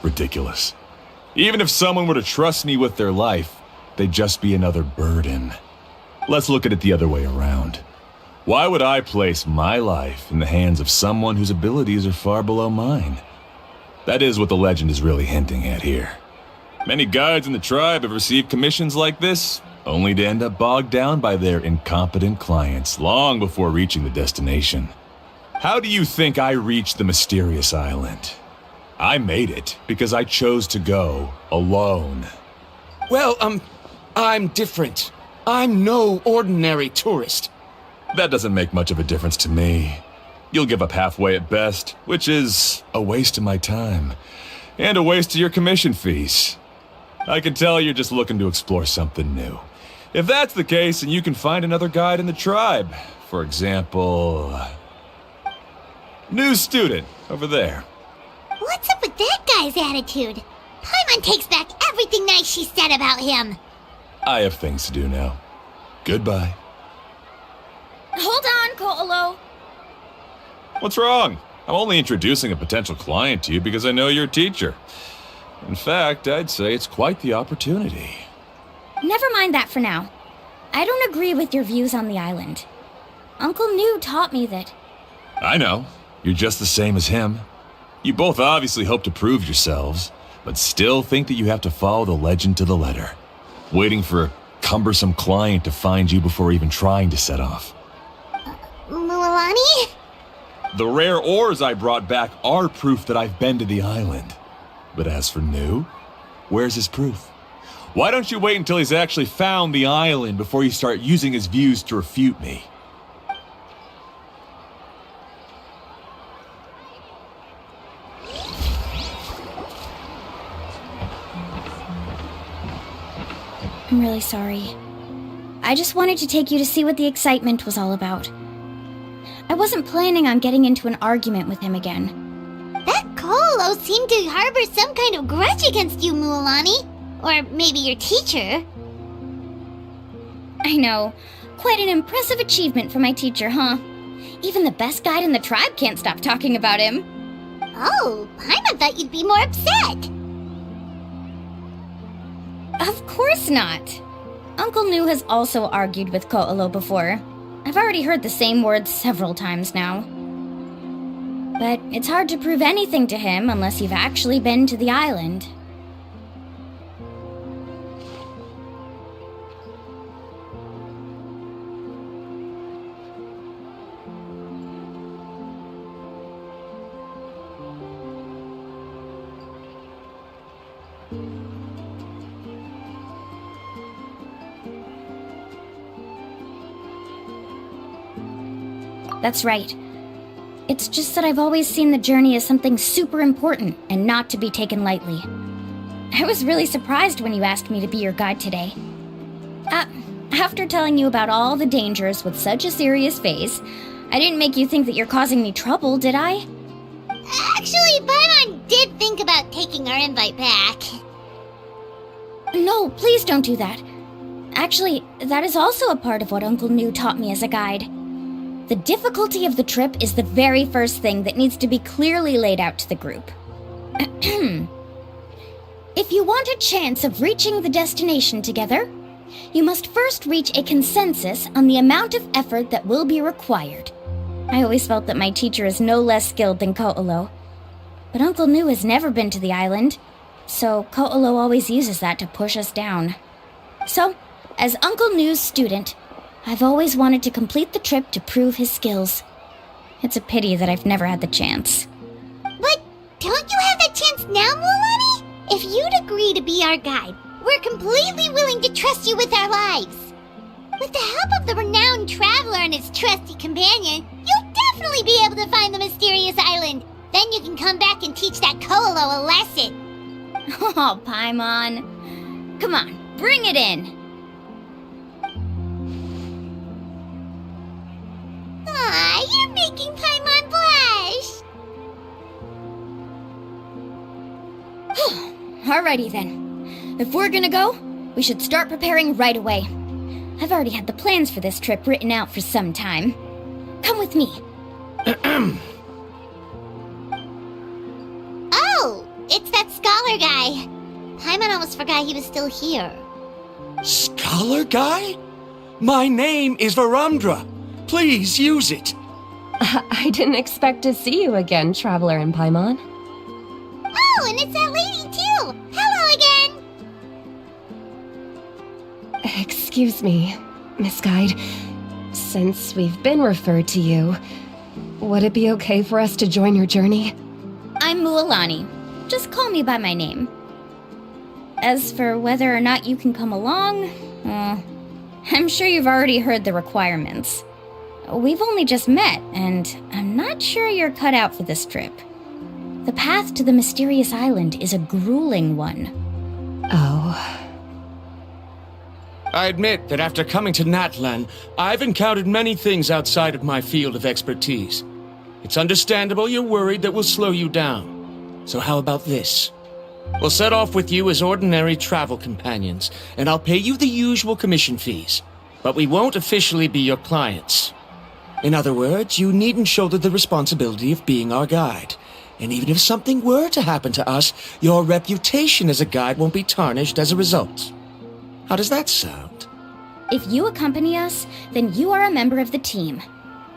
Ridiculous. Even if someone were to trust me with their life, they'd just be another burden. Let's look at it the other way around. Why would I place my life in the hands of someone whose abilities are far below mine? That is what the legend is really hinting at here. Many guides in the tribe have received commissions like this, only to end up bogged down by their incompetent clients long before reaching the destination. How do you think I reached the mysterious island? I made it because I chose to go alone. Well, I'm different. I'm no ordinary tourist. That doesn't make much of a difference to me. You'll give up halfway at best, which is a waste of my time. And a waste of your commission fees. I can tell you're just looking to explore something new. If that's the case, then you can find another guide in the tribe. For example... new student, over there. What's up with that guy's attitude? Paimon takes back everything nice she said about him. I have things to do now. Goodbye. Hold on, Ko'olo. What's wrong? I'm only introducing a potential client to you because I know you're a teacher. In fact, I'd say it's quite the opportunity. Never mind that for now. I don't agree with your views on the island. Uncle New taught me that... I know. You're just the same as him. You both obviously hope to prove yourselves, but still think that you have to follow the legend to the letter, waiting for a cumbersome client to find you before even trying to set off. Mualani? The rare ores I brought back are proof that I've been to the island. But as for New, where's his proof? Why don't you wait until he's actually found the island before you start using his views to refute me? I'm really sorry. I just wanted to take you to see what the excitement was all about. I wasn't planning on getting into an argument with him again. That Ko'olo seemed to harbor some kind of grudge against you, Mualani. Or maybe your teacher. I know. Quite an impressive achievement for my teacher, huh? Even the best guide in the tribe can't stop talking about him. Oh, Paimon thought you'd be more upset. Of course not. Uncle New has also argued with Ko'olo before. I've already heard the same words several times now. But it's hard to prove anything to him unless you've actually been to the island. That's right. It's just that I've always seen the journey as something super important and not to be taken lightly. I was really surprised when you asked me to be your guide today. After telling you about all the dangers with such a serious face, I didn't make you think that you're causing me trouble, did I? Actually, Paimon did think about taking our invite back. No, please don't do that. Actually, that is also a part of what Uncle New taught me as a guide. The difficulty of the trip is the very first thing that needs to be clearly laid out to the group. If you want a chance of reaching the destination together, you must first reach a consensus on the amount of effort that will be required. I always felt that my teacher is no less skilled than Ko'olo. But Uncle New has never been to the island, so Ko'olo always uses that to push us down. So, as Uncle New's student, I've always wanted to complete the trip to prove his skills. It's a pity that I've never had the chance. But don't you have that chance now, Mualani? If you'd agree to be our guide, we're completely willing to trust you with our lives. With the help of the renowned traveler and his trusty companion, you'll definitely be able to find the mysterious island. Then you can come back and teach that Ko'olo a lesson. Oh, Paimon. Come on, bring it in. Aw, you're making Paimon blush. Alrighty then. If we're gonna go, we should start preparing right away. I've already had the plans for this trip written out for some time. Come with me. Oh, it's that scholar guy. Paimon almost forgot he was still here. Scholar guy? My name is Varamdra. Please use it. I didn't expect to see you again, Traveler and Paimon. Oh, and it's that lady too. Hello again. Excuse me, Miss Guide. Since we've been referred to you, would it be okay for us to join your journey? I'm Mualani. Just call me by my name. As for whether or not you can come along, I'm sure you've already heard the requirements. We've only just met, and I'm not sure you're cut out for this trip. The path to the mysterious island is a grueling one. Oh. I admit that after coming to Natlan, I've encountered many things outside of my field of expertise. It's understandable you're worried that we'll slow you down. So how about this? We'll set off with you as ordinary travel companions, and I'll pay you the usual commission fees. But we won't officially be your clients. In other words, you needn't shoulder the responsibility of being our guide. And even if something were to happen to us, your reputation as a guide won't be tarnished as a result. How does that sound? If you accompany us, then you are a member of the team.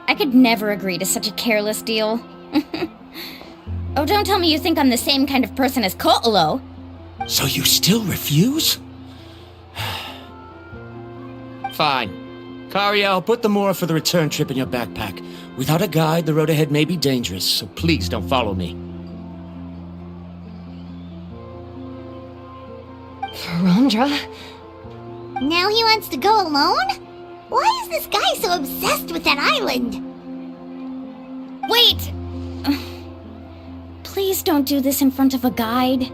I could never agree to such a careless deal. Oh, don't tell me you think I'm the same kind of person as Ko'olo. So you still refuse? Fine. Kariel, put the more for the return trip in your backpack. Without a guide, the road ahead may be dangerous, so please don't follow me. Verandra? Now he wants to go alone? Why is this guy so obsessed with that island? Wait! Please don't do this in front of a guide.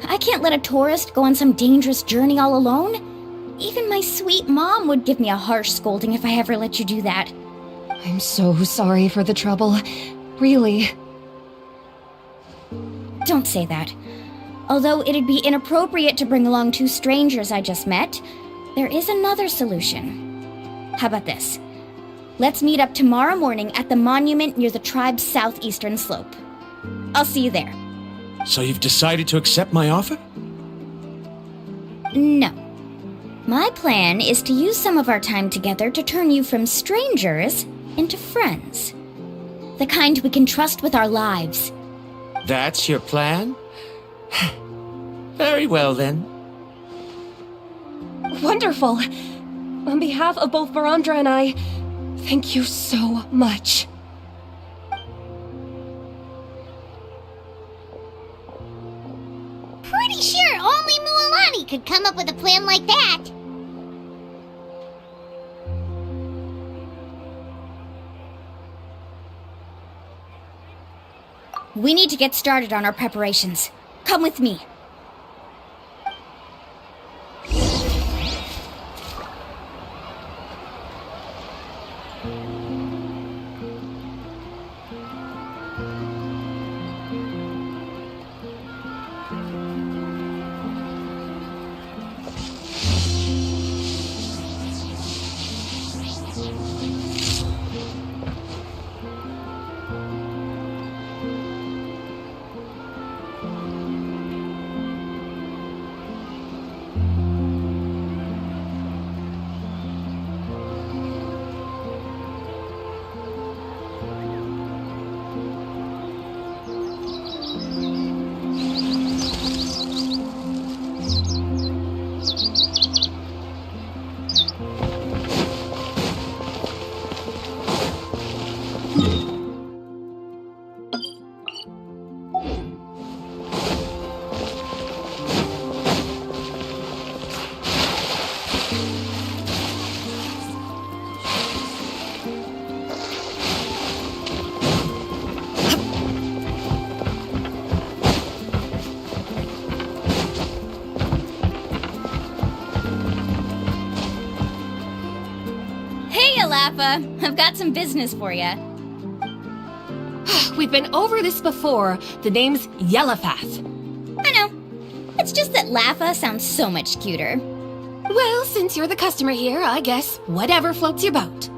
I can't let a tourist go on some dangerous journey all alone. Even my sweet mom would give me a harsh scolding if I ever let you do that. I'm so sorry for the trouble. Really. Don't say that. Although it'd be inappropriate to bring along two strangers I just met, there is another solution. How about this? Let's meet up tomorrow morning at the monument near the tribe's southeastern slope. I'll see you there. So you've decided to accept my offer? No. My plan is to use some of our time together to turn you from strangers into friends. The kind we can trust with our lives. That's your plan? Very well, then. Wonderful. On behalf of both Verandra and I, thank you so much. Pretty sure only Mualani could come up with a plan like that. We need to get started on our preparations. Come with me. Laffa, I've got some business for you. We've been over this before. The name's Yellowfath. I know. It's just that Laffa sounds so much cuter. Well, since you're the customer here, I guess whatever floats your boat.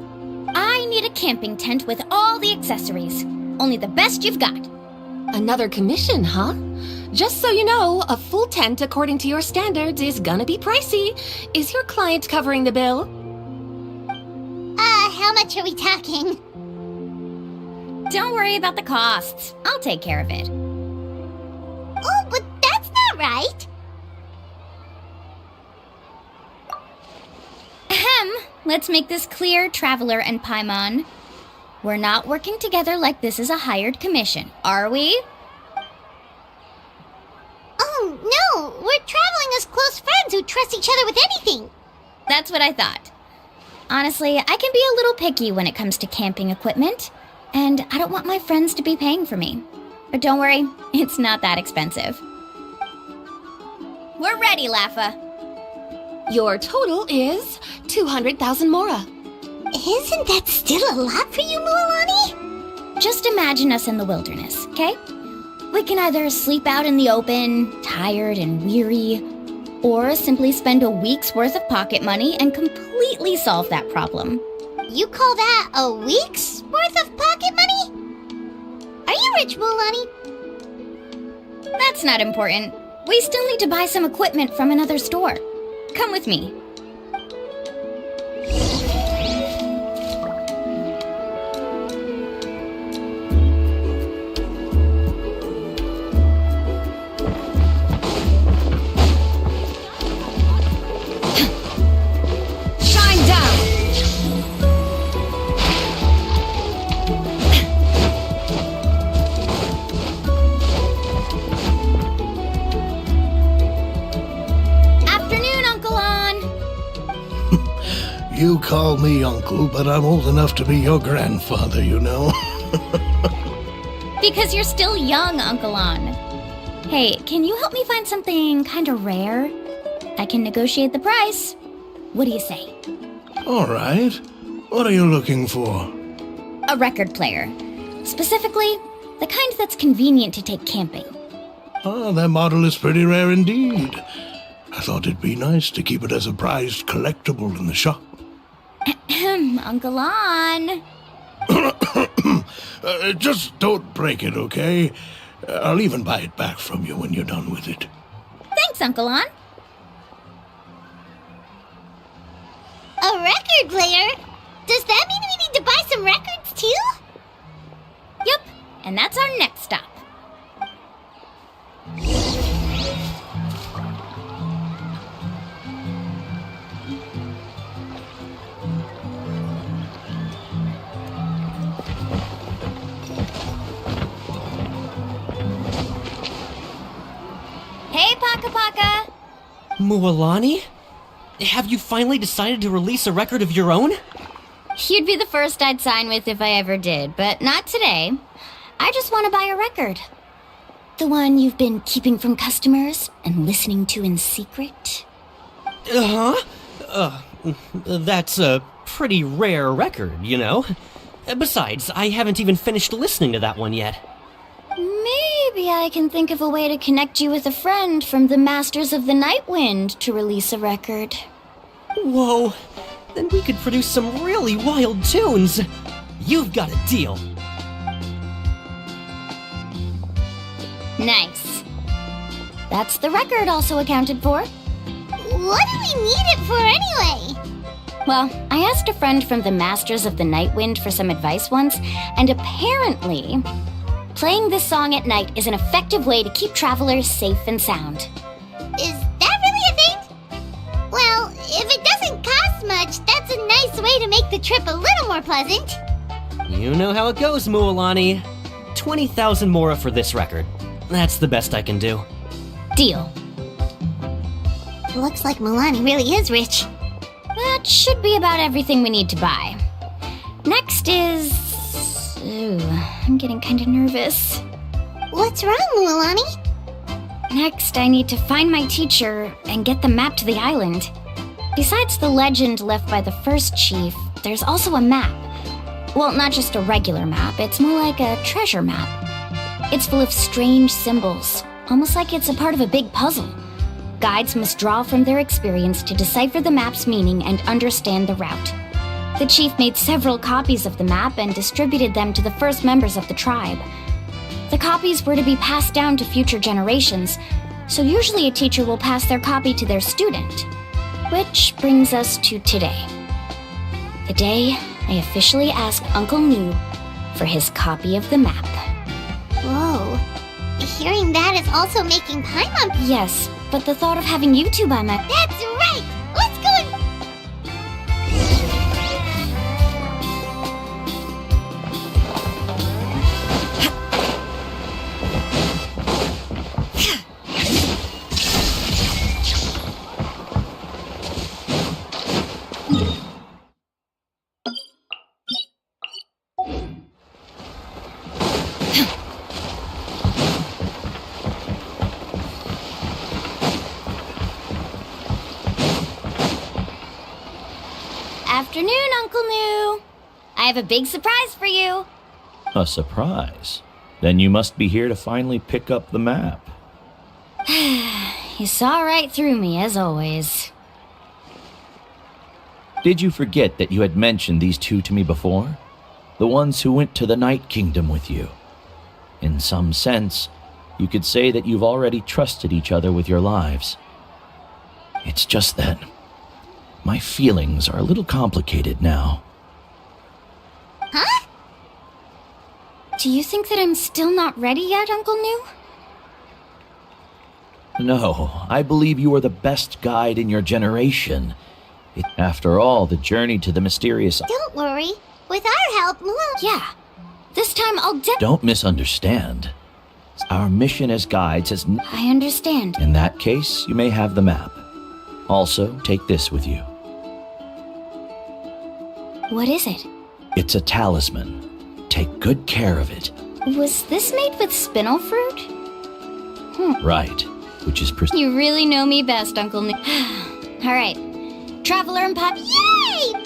I need a camping tent with all the accessories. Only the best you've got. Another commission, huh? Just so you know, a full tent according to your standards is gonna be pricey. Is your client covering the bill? How much are we talking? Don't worry about the costs. I'll take care of it. Oh, but that's not right. Let's make this clear, Traveler and Paimon. We're not working together like this is a hired commission, are we? Oh, no! We're traveling as close friends who trust each other with anything! That's what I thought. Honestly, I can be a little picky when it comes to camping equipment, and I don't want my friends to be paying for me. But don't worry, it's not that expensive. We're ready, Laffa. Your total is 200,000 mora. Isn't that still a lot for you, Mualani? Just imagine us in the wilderness, okay? We can either sleep out in the open, tired and weary, or simply spend a week's worth of pocket money and completely solve that problem. You call that a week's worth of pocket money? Are you rich, Mualani? That's not important. We still need to buy some equipment from another store. Come with me. Shine down! Afternoon, Uncle On. You call me uncle, but I'm old enough to be your grandfather, you know. Because you're still young, Uncle On. Hey, can you help me find something kind of rare? I can negotiate the price. What do you say? All right. What are you looking for? A record player. Specifically, the kind that's convenient to take camping. Ah, that model is pretty rare indeed. I thought it'd be nice to keep it as a prized collectible in the shop. Uncle On. Just don't break it, okay? I'll even buy it back from you when you're done with it. Thanks, Uncle On. A record player? Does that mean we need to buy some records too? Yup, and that's our next stop. Hey, Paka Paka! Mualani? Have you finally decided to release a record of your own? You'd be the first I'd sign with if I ever did, but not today. I just want to buy a record. The one you've been keeping from customers and listening to in secret. That's a pretty rare record, you know? Besides, I haven't even finished listening to that one yet. Maybe I can think of a way to connect you with a friend from the Masters of the Night Wind to release a record. Whoa, then we could produce some really wild tunes. You've got a deal. Nice. That's the record also accounted for. What do we need it for anyway? Well, I asked a friend from the Masters of the Night Wind for some advice once, and apparently, playing this song at night is an effective way to keep travelers safe and sound. Is that really a thing? Well, if it doesn't cost much, that's a nice way to make the trip a little more pleasant. You know how it goes, Mualani. 20,000 mora for this record. That's the best I can do. Deal. Looks like Milani really is rich. That should be about everything we need to buy. Next is... Ooh, I'm getting kind of nervous. What's wrong, Mualani? Next, I need to find my teacher and get the map to the island. Besides the legend left by the first chief, there's also a map. Well, not just a regular map, it's more like a treasure map. It's full of strange symbols, almost like it's a part of a big puzzle. Guides must draw from their experience to decipher the map's meaning and understand the route. The chief made several copies of the map and distributed them to the first members of the tribe. The copies were to be passed down to future generations, so usually a teacher will pass their copy to their student. Which brings us to today. The day I officially asked Uncle Nu for his copy of the map. Whoa. Hearing that is also making Paimon... Yes, but the thought of having you two by my... That's right! Let's go and... afternoon, Uncle New. I have a big surprise for you. A surprise? Then you must be here to finally pick up the map. You saw right through me, as always. Did you forget that you had mentioned these two to me before? The ones who went to the Night Kingdom with you. In some sense, you could say that you've already trusted each other with your lives. It's just that my feelings are a little complicated now. Huh? Do you think that I'm still not ready yet, Uncle New? No, I believe you are the best guide in your generation. After all, the journey to the mysterious... Don't worry. With our help, we'll... Yeah. This time I'll Don't misunderstand. Our mission as guides has... I understand. In that case, you may have the map. Also, take this with you. What is it? It's a talisman. Take good care of it. Was this made with spinel fruit? Right, which is... You really know me best, Uncle New. All right. Traveler and Pop... Yay!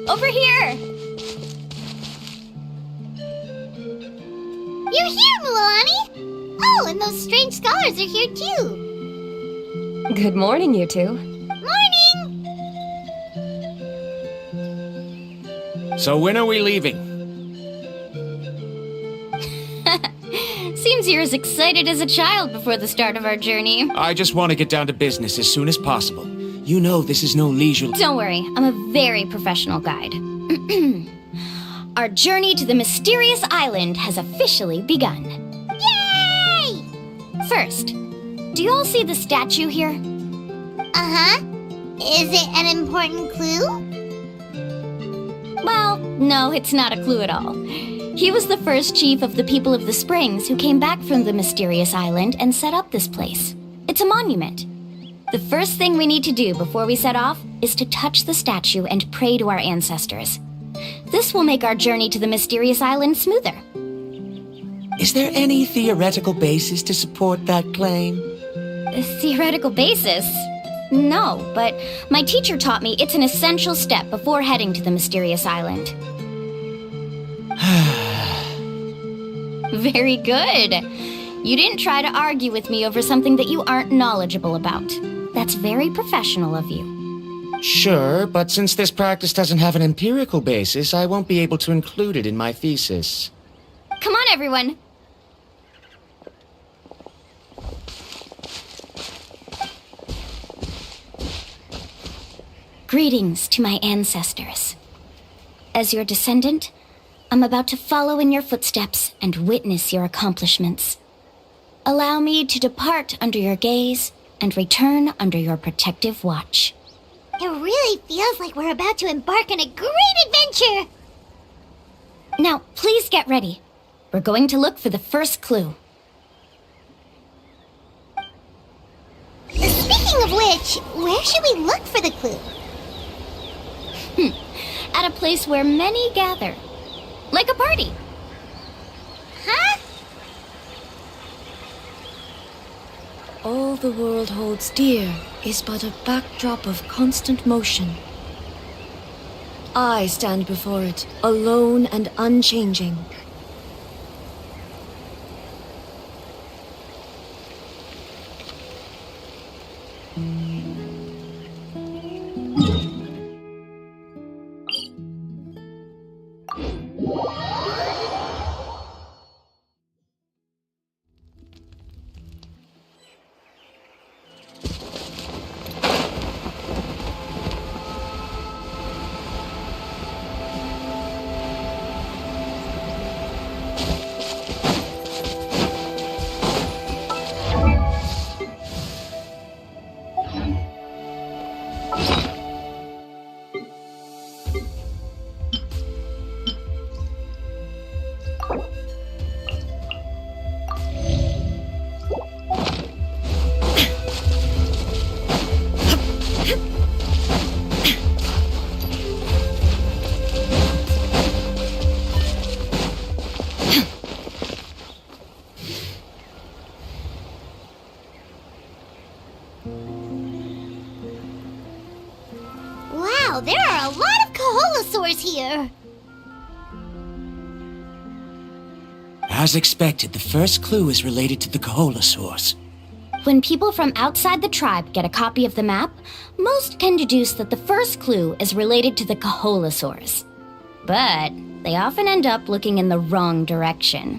Over here! You're here, Mualani! Oh, and those strange scholars are here too. Good morning, you two. Morning! So when are we leaving? Seems you're as excited as a child before the start of our journey. I just want to get down to business as soon as possible. You know this is no leisure... Don't worry, I'm a very professional guide. Our journey to the mysterious island has officially begun. Yay! First, do you all see the statue here? Uh-huh. Is it an important clue? Well, no, it's not a clue at all. He was the first chief of the people of the Springs who came back from the mysterious island and set up this place. It's a monument. The first thing we need to do before we set off is to touch the statue and pray to our ancestors. This will make our journey to the mysterious island smoother. Is there any theoretical basis to support that claim? A theoretical basis? No, but my teacher taught me it's an essential step before heading to the mysterious island. Very good. You didn't try to argue with me over something that you aren't knowledgeable about. That's very professional of you. Sure, but since this practice doesn't have an empirical basis, I won't be able to include it in my thesis. Come on, everyone. Greetings to my ancestors. As your descendant, I'm about to follow in your footsteps and witness your accomplishments. Allow me to depart under your gaze and return under your protective watch. It really feels like we're about to embark on a great adventure! Now, please get ready. We're going to look for the first clue. Speaking of which, where should we look for the clue? At a place where many gather. Like a party. Huh? All the world holds dear is but a backdrop of constant motion. I stand before it, alone and unchanging. Wow, there are a lot of Kaholasaurs here. As expected, the first clue is related to the Kaholasaurs. When people from outside the tribe get a copy of the map, most can deduce that the first clue is related to the Kaholasaurs. But they often end up looking in the wrong direction.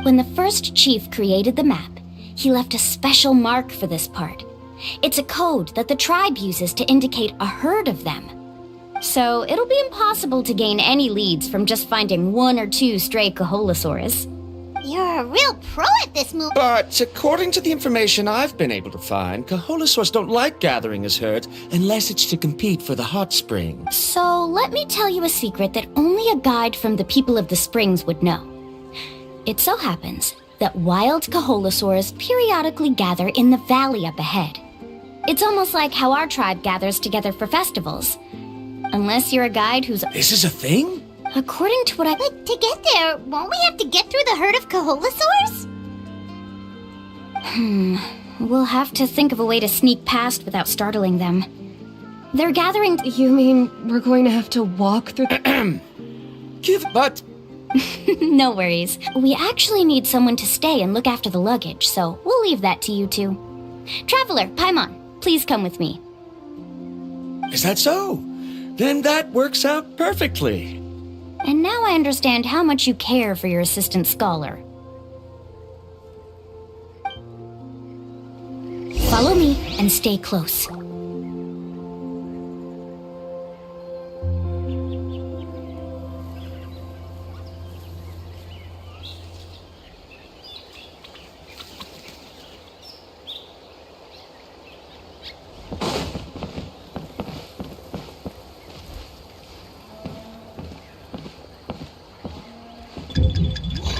When the first chief created the map, he left a special mark for this part. It's a code that the tribe uses to indicate a herd of them. So it'll be impossible to gain any leads from just finding one or two stray Kaholasaurs. You're a real pro at this move. But according to the information I've been able to find, Kaholasaurs don't like gathering as herds unless it's to compete for the hot spring. So let me tell you a secret that only a guide from the people of the springs would know. It so happens that wild Kaholasaurs periodically gather in the valley up ahead. It's almost like how our tribe gathers together for festivals. Unless you're a guide who's... This is a thing? According to what I... But to get there, won't we have to get through the herd of Kaholasaurs? We'll have to think of a way to sneak past without startling them. They're gathering... You mean we're going to have to walk through the... But... No worries. We actually need someone to stay and look after the luggage, so we'll leave that to you two. Traveler, Paimon, please come with me. Is that so? Then that works out perfectly. And now I understand how much you care for your assistant scholar. Follow me and stay close.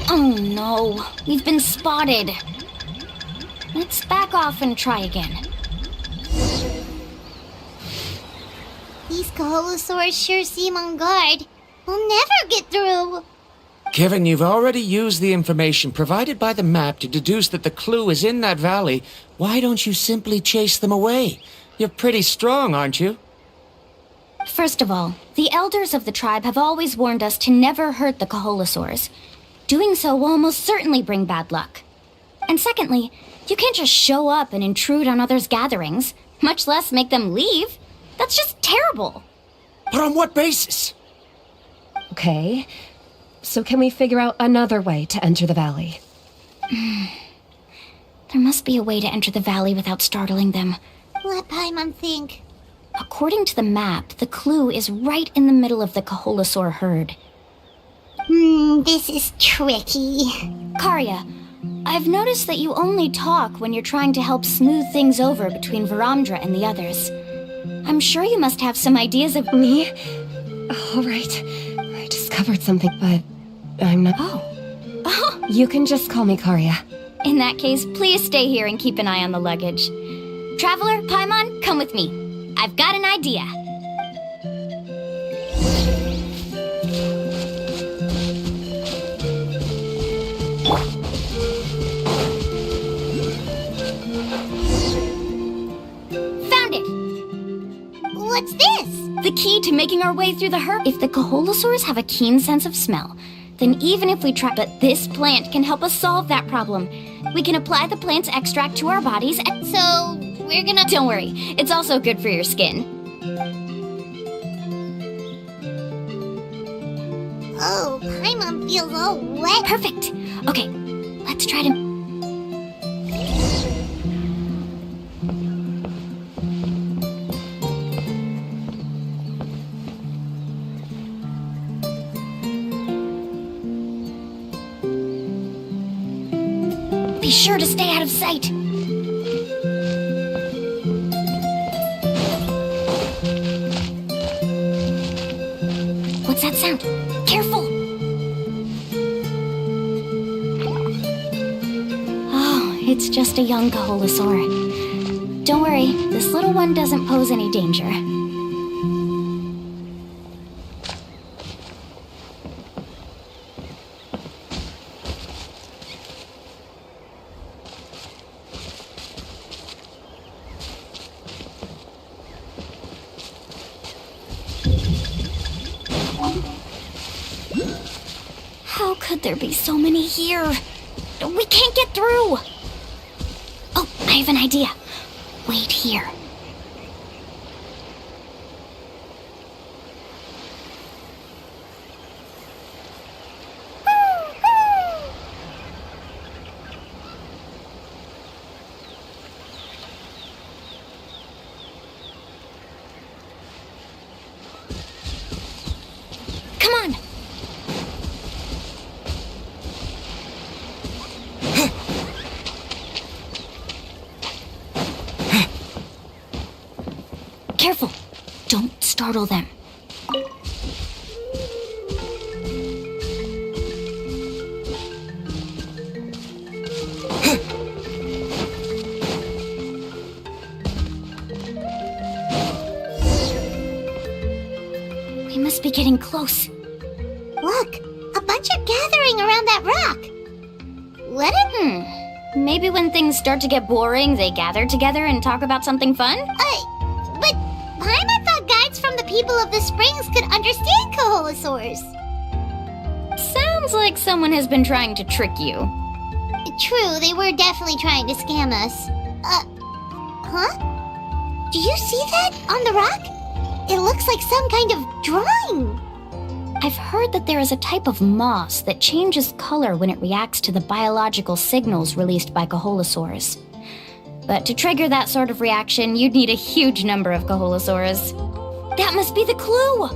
Oh no, we've been spotted. Let's back off and try again. These Kaholasaurs sure seem on guard. We'll never get through. Given you've already used the information provided by the map to deduce that the clue is in that valley, why don't you simply chase them away? You're pretty strong, aren't you? First of all, the elders of the tribe have always warned us to never hurt the Kaholasaurs. Doing so will almost certainly bring bad luck. And secondly, you can't just show up and intrude on others' gatherings, much less make them leave. That's just terrible. But on what basis? Okay, so can we figure out another way to enter the valley? There must be a way to enter the valley without startling them. Let Paimon think. According to the map, the clue is right in the middle of the Kaholasaur herd. This is tricky. Karya, I've noticed that you only talk when you're trying to help smooth things over between Varamdra and the others. I'm sure you must have some ideas of... Me? All right. I discovered something, but I'm not... Oh. You can just call me Karya. In that case, please stay here and keep an eye on the luggage. Traveler, Paimon, come with me. I've got an idea. what's this? The key to making our way through the herb. If the Kaholosaurs have a keen sense of smell, then even if we try, but this plant can help us solve that problem. We can apply the plant's extract to our bodies and So, we're gonna... don't worry, it's also good for your skin. Oh, Paimon feels all wet. Perfect. Okay, let's try to... Be sure to stay out of sight. What's that sound? Careful! Oh, it's just a young Kaholosaur. Don't worry, this little one doesn't pose any danger. How could there be so many here? We can't get through! Oh, I have an idea. Wait here. Come on! Careful! Don't startle them. We must be getting close. Look, a bunch are gathering around that rock. What a... Maybe when things start to get boring, they gather together and talk about something fun? But Paimon thought guides from the people of the springs could understand Kaholosaurs. Sounds like someone has been trying to trick you. True, they were definitely trying to scam us. Huh? Do you see that on the rock? It looks like some kind of drawing. I've heard that there is a type of moss that changes color when it reacts to the biological signals released by Kaholosaurs. But to trigger that sort of reaction, you'd need a huge number of Kaholosaurs. That must be the clue!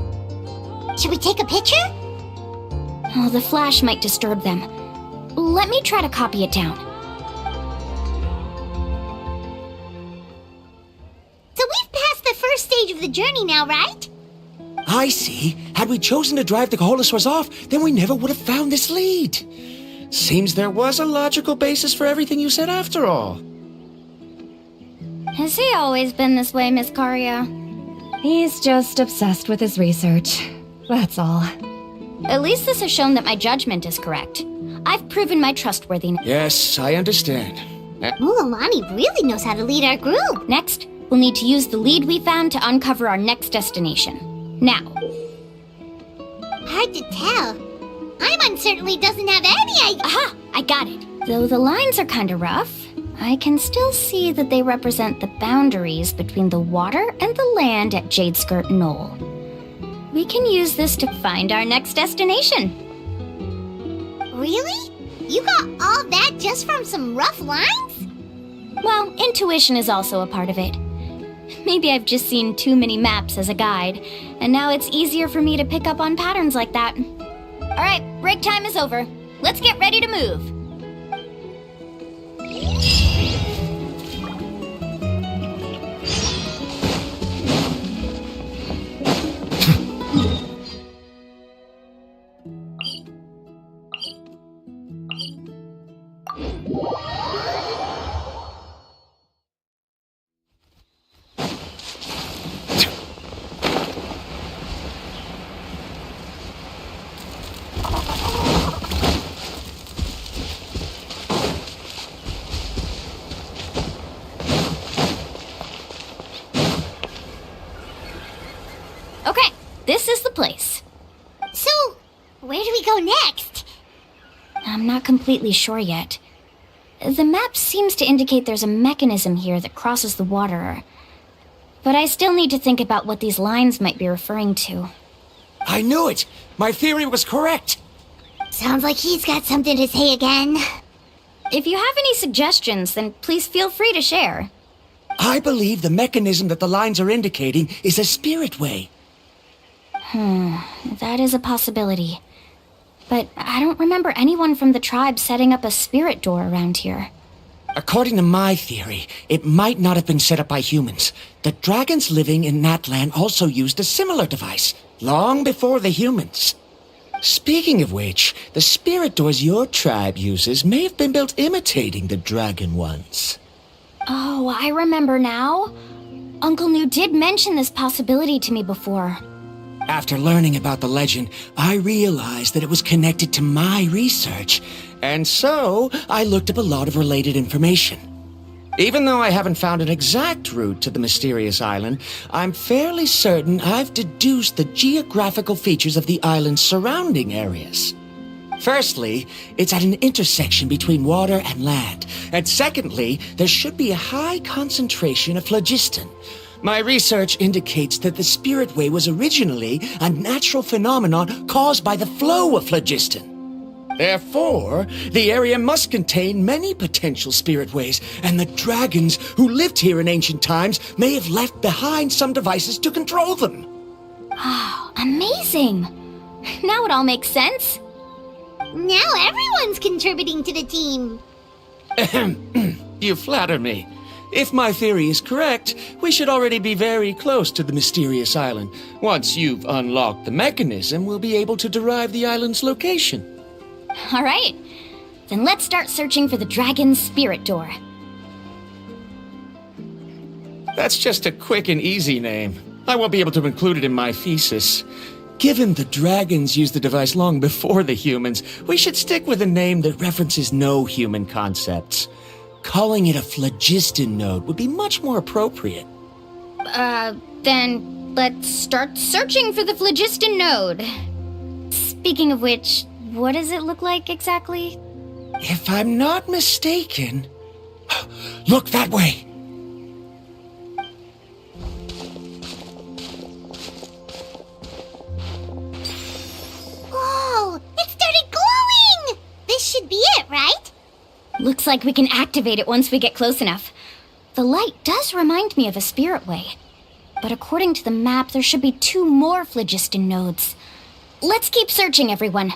Should we take a picture? Oh, the flash might disturb them. Let me try to copy it down. So we've passed the first stage of the journey now, right? I see. Had we chosen to drive the Kaholosaurs off, then we never would have found this lead. Seems there was a logical basis for everything you said after all. Has he always been this way, Miss Karia? He's just obsessed with his research. That's all. At least this has shown that my judgment is correct. I've proven my trustworthiness. Yes, I understand. Mulamani really knows how to lead our group. Next, we'll need to use the lead we found to uncover our next destination. Now. Hard to tell. Paimon certainly doesn't have any idea. Aha! I got it. Though the lines are kinda rough, I can still see that they represent the boundaries between the water and the land at Jadeskirt Knoll. We can use this to find our next destination. Really? You got all that just from some rough lines? Well, intuition is also a part of it. Maybe I've just seen too many maps as a guide, and now it's easier for me to pick up on patterns like that. All right, break time is over. Let's get ready to move. this is the place. So, where do we go next? I'm not completely sure yet. The map seems to indicate there's a mechanism here that crosses the water. But I still need to think about what these lines might be referring to. I knew it! My theory was correct! Sounds like he's got something to say again. If you have any suggestions, then please feel free to share. I believe the mechanism that the lines are indicating is a spirit way. That is a possibility. But I don't remember anyone from the tribe setting up a spirit door around here. According to my theory, it might not have been set up by humans. The dragons living in Natlan also used a similar device, long before the humans. Speaking of which, the spirit doors your tribe uses may have been built imitating the dragon ones. Oh, I remember now. Uncle New did mention this possibility to me before. After learning about the legend, I realized that it was connected to my research, and so I looked up a lot of related information. Even though I haven't found an exact route to the mysterious island, I'm fairly certain I've deduced the geographical features of the island's surrounding areas. Firstly, it's at an intersection between water and land, and secondly, there should be a high concentration of phlogiston. My research indicates that the Spirit Way was originally a natural phenomenon caused by the flow of phlogiston. Therefore, the area must contain many potential spirit ways, and the dragons who lived here in ancient times may have left behind some devices to control them. Oh, amazing! Now it all makes sense. Now everyone's contributing to the team. You flatter me. If my theory is correct, we should already be very close to the mysterious island. Once you've unlocked the mechanism, we'll be able to derive the island's location. All right. Then let's start searching for the dragon's spirit door. That's just a quick and easy name. I won't be able to include it in my thesis. Given the dragons used the device long before the humans, we should stick with a name that references no human concepts. Calling it a phlogiston node would be much more appropriate. Then let's start searching for the phlogiston node. Speaking of which, what does it look like exactly? If I'm not mistaken... Look that way! Whoa! It started glowing! This should be it, right? Looks like we can activate it once we get close enough. The light does remind me of a spirit way. But according to the map, there should be 2 more phlogiston nodes. Let's keep searching, everyone.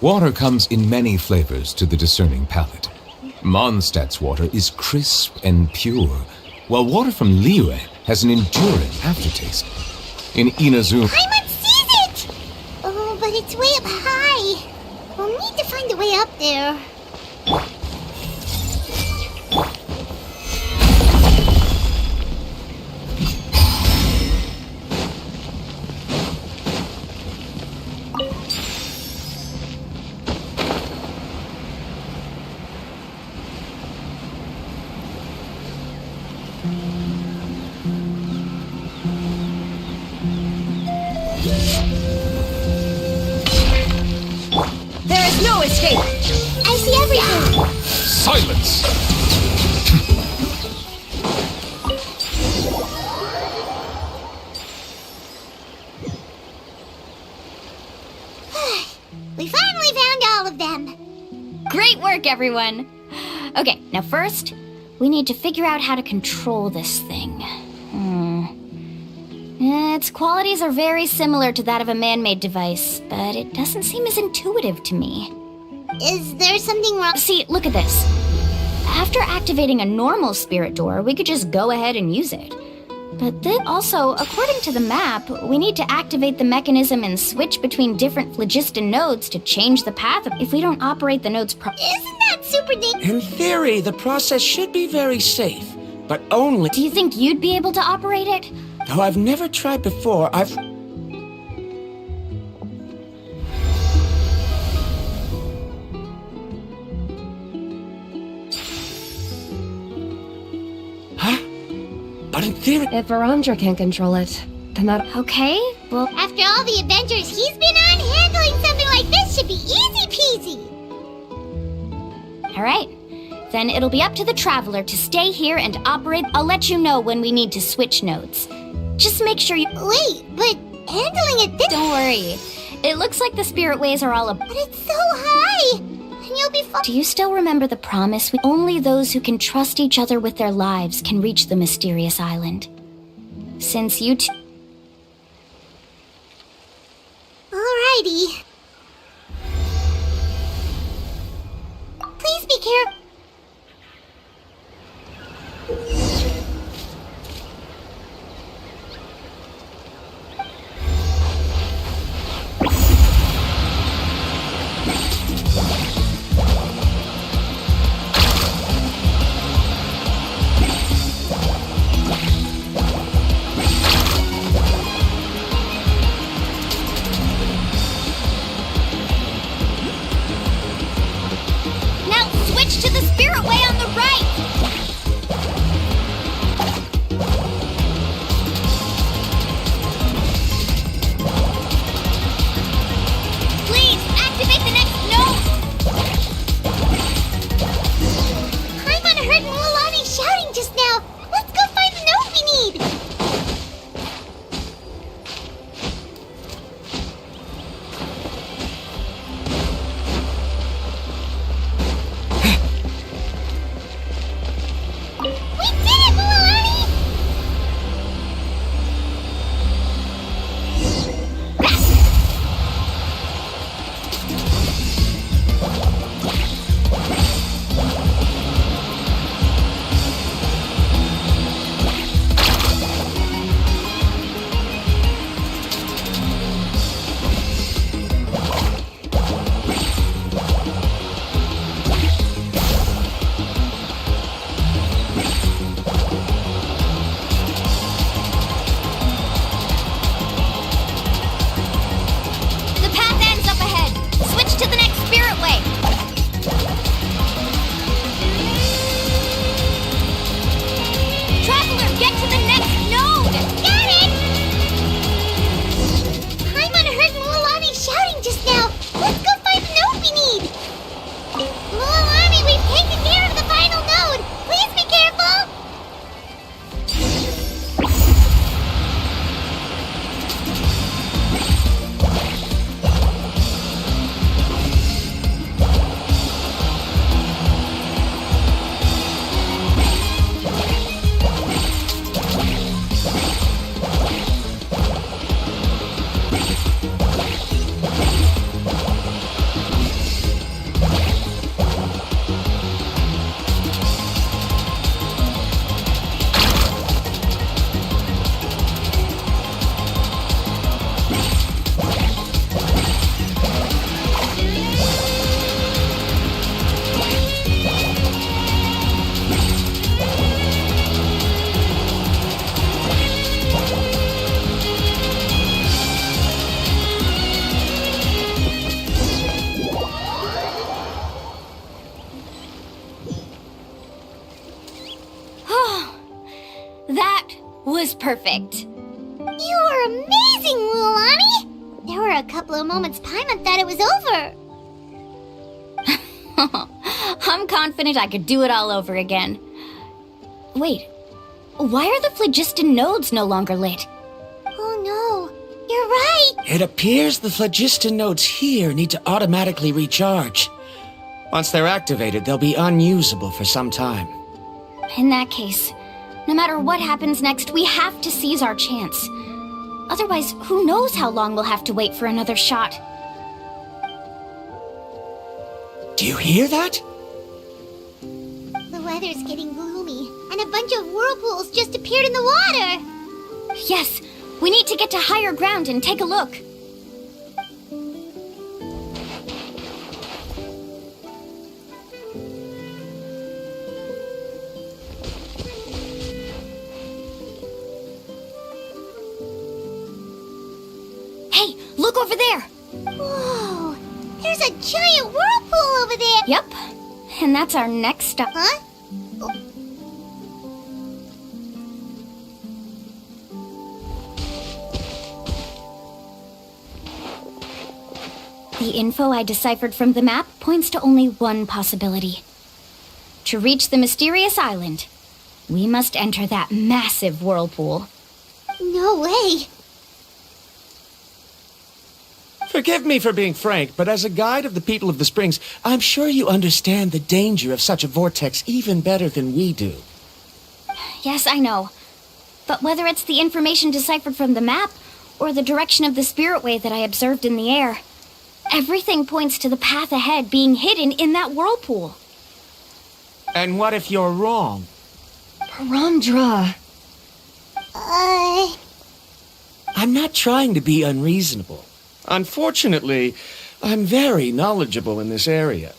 Water comes in many flavors to the discerning palate. Mondstadt's water is crisp and pure, while water from Liyue has an enduring aftertaste. In Inazuma... Paimon sees it! Oh, but it's way up high. We'll need to find a way up there. There is no escape! I see everything! Silence! We finally found all of them. Great work, everyone! Okay, now first, we need to figure out how to control this thing. Its qualities are very similar to that of a man-made device, but it doesn't seem as intuitive to me. Is there something wrong? See, look at this. After activating a normal spirit door, we could just go ahead and use it. But then also, according to the map, we need to activate the mechanism and switch between different phlogiston nodes to change the path if we don't operate the nodes properly. Isn't that super In theory, the process should be very safe, but only... Do you think you'd be able to operate it? Though I've never tried before, I've... Huh? But in theory... If Varandra can't control it, then that... Okay, well... After all the adventures he's been on, handling something like this should be easy peasy. Alright. Then it'll be up to the Traveler to stay here and operate. I'll let you know when we need to switch nodes. Just make sure you... Wait, but handling it this... Don't worry. It looks like the spirit ways are all But it's so high! And you'll be fine. Do you still remember the promise? Only those who can trust each other with their lives can reach the mysterious island. Since you two... Alrighty. Please be careful. perfect. You were amazing, Lulani! There were a couple of moments Paimon thought it was over. I'm confident I could do it all over again. Wait, why are the phlogiston nodes no longer lit? Oh no, you're right! It appears the phlogiston nodes here need to automatically recharge. Once they're activated, they'll be unusable for some time. In that case, no matter what happens next, we have to seize our chance. Otherwise, who knows how long we'll have to wait for another shot. Do you hear that? The weather's getting gloomy, and a bunch of whirlpools just appeared in the water! Yes, we need to get to higher ground and take a look. Hey, look over there! Whoa! There's a giant whirlpool over there! Yep, and that's our next stop. Huh? The info I deciphered from the map points to only one possibility. To reach the mysterious island, we must enter that massive whirlpool. No way! Forgive me for being frank, but as a guide of the people of the Springs, I'm sure you understand the danger of such a vortex even better than we do. Yes, I know. But whether it's the information deciphered from the map, or the direction of the spirit wave that I observed in the air, everything points to the path ahead being hidden in that whirlpool. And what if you're wrong? Paramdra. I'm not trying to be unreasonable. Unfortunately, I'm very knowledgeable in this area.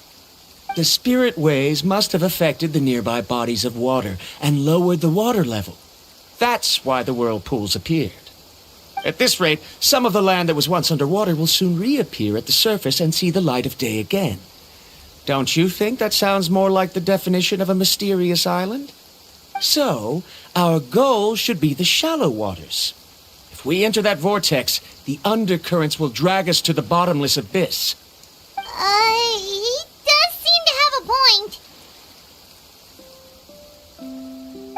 The spirit waves must have affected the nearby bodies of water and lowered the water level. That's why the whirlpools appeared. At this rate, some of the land that was once underwater will soon reappear at the surface and see the light of day again. Don't you think that sounds more like the definition of a mysterious island? So, our goal should be the shallow waters. If we enter that vortex, the undercurrents will drag us to the bottomless abyss. He does seem to have a point.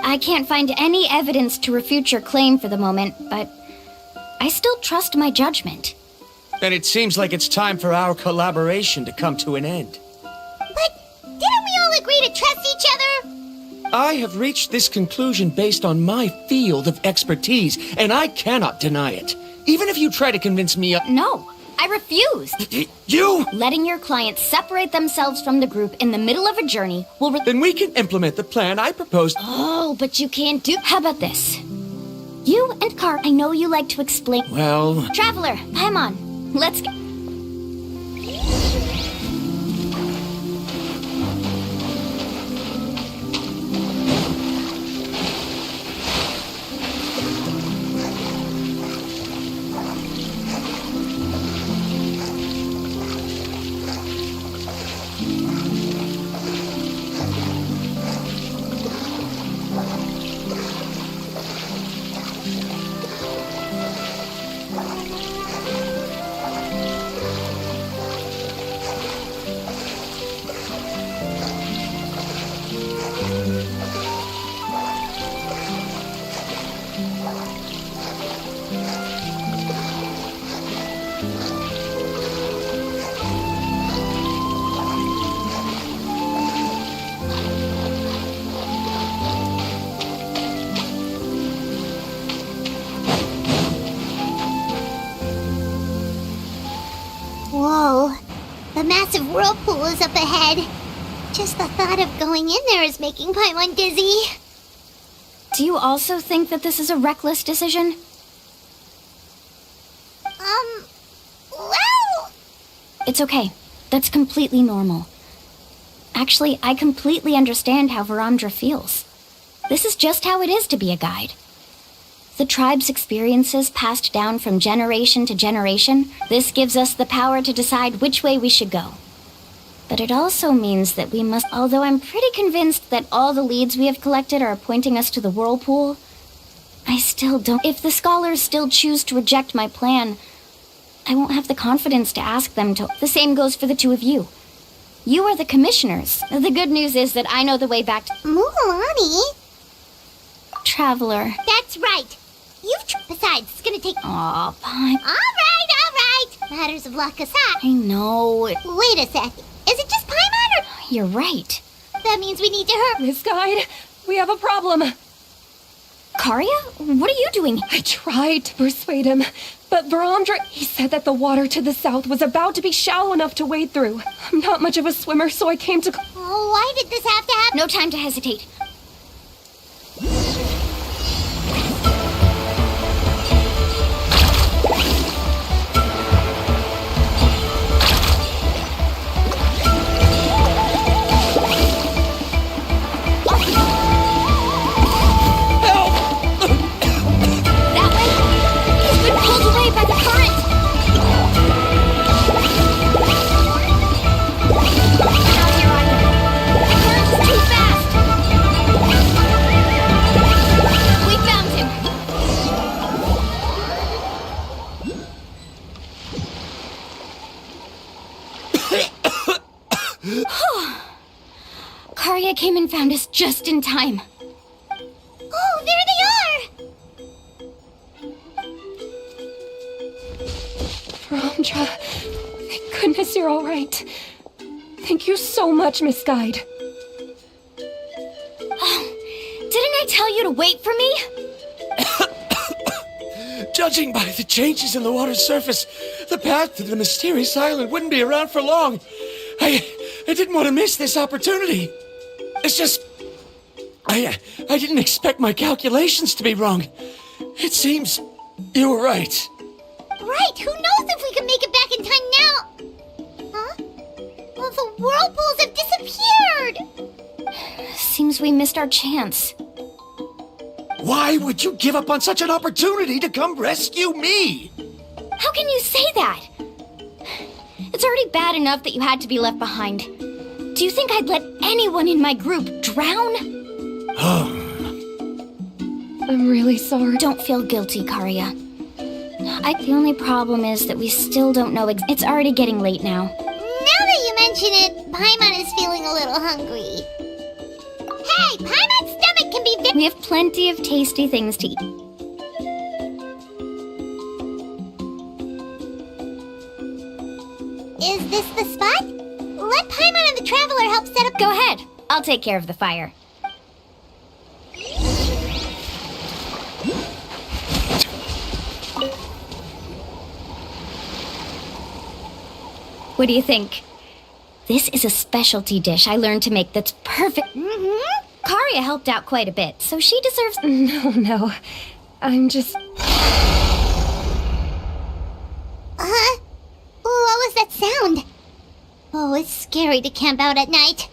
I can't find any evidence to refute your claim for the moment, but I still trust my judgment. Then it seems like it's time for our collaboration to come to an end. But didn't we all agree to trust each other? I have reached this conclusion based on my field of expertise, and I cannot deny it. Even if you try to convince me No, I refused. You? Letting your clients separate themselves from the group in the middle of a journey will Then we can implement the plan I proposed. Oh, but you can't do... How about this? You and Car, I know you like to explain... Well... Traveler, Paimon, let's go. Whoa, the massive whirlpool is up ahead. Just the thought of going in there is making Paimon dizzy. Do you also think that this is a reckless decision? Well... It's okay. That's completely normal. Actually, I completely understand how Paramdra feels. This is just how it is to be a guide. The tribe's experiences passed down from generation to generation, this gives us the power to decide which way we should go. But it also means that we must, although I'm pretty convinced that all the leads we have collected are pointing us to the whirlpool, I still don't. If the scholars still choose to reject my plan, I won't have the confidence to ask them to. The same goes for the two of you. You are the commissioners. The good news is that I know the way back to Mulan? Traveler. That's right. Besides, it's gonna take... Aw, Paimon. All right. Matters of luck aside. I know. Wait a sec. Is it just Paimon or... You're right. That means we need to hurry. Miss Guide, we have a problem. Karya? What are you doing? I tried to persuade him, but Varamdra, he said that the water to the south was about to be shallow enough to wade through. I'm not much of a swimmer, so I came to... Oh, why did this have to happen? No time to hesitate. Karya came and found us just in time. Oh, there they are! Varamdra, thank goodness you're all right. Thank you so much, Miss Guide. Oh, didn't I tell you to wait for me? Judging by the changes in the water's surface, the path to the mysterious island wouldn't be around for long. I didn't want to miss this opportunity. It's just... I didn't expect my calculations to be wrong. It seems you were right. Right, who knows if we can make it back in time now? Huh? Well, the whirlpools have disappeared! Seems we missed our chance. Why would you give up on such an opportunity to come rescue me? How can you say that? It's already bad enough that you had to be left behind. Do you think I'd let anyone in my group drown? I'm really sorry. Don't feel guilty, Karya. The only problem is that we still don't know it's already getting late now. Now that you mention it, Paimon is feeling a little hungry. Hey, Paimon's stomach can be We have plenty of tasty things to eat. Is this the spot? Let Paimon and the Traveler help set up... Go ahead. I'll take care of the fire. What do you think? This is a specialty dish I learned to make that's perfect. Mm-hmm. Karya helped out quite a bit, so she deserves... No. I'm just... What was that sound? Oh, it's scary to camp out at night.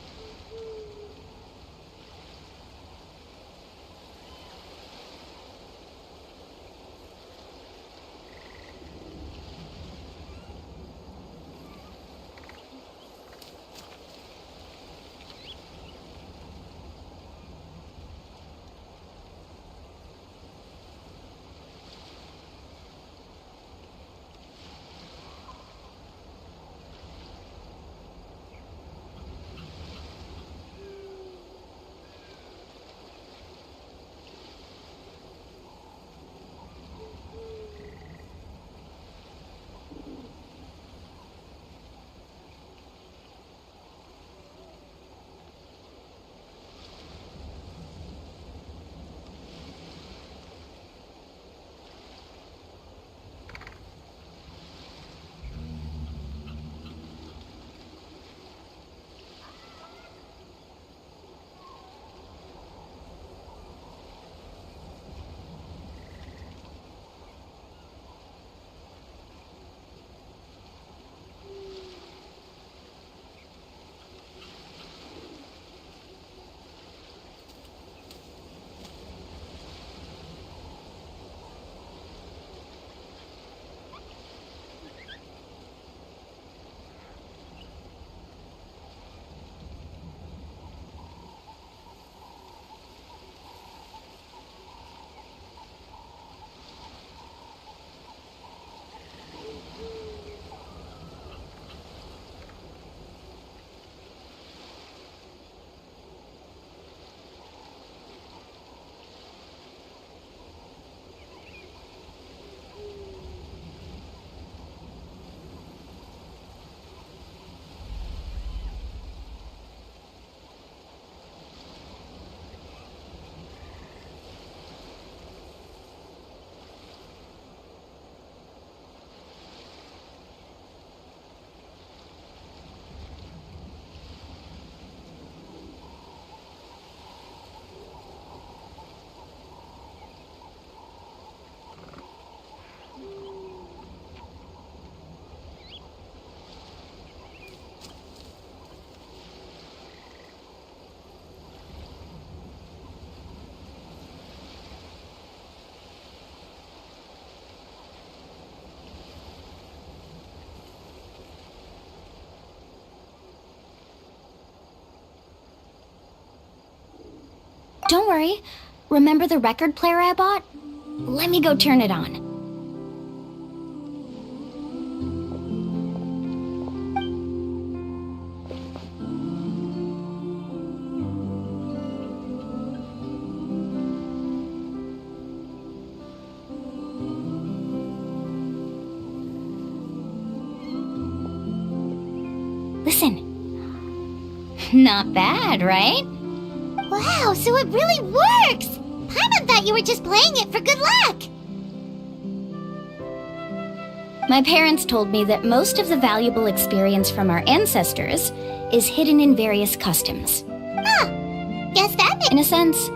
Don't worry. Remember the record player I bought? Let me go turn it on. Listen. Not bad, right? Wow, so it really works! Paimon thought you were just playing it for good luck! My parents told me that most of the valuable experience from our ancestors is hidden in various customs. Huh. Guess that makes... In a sense,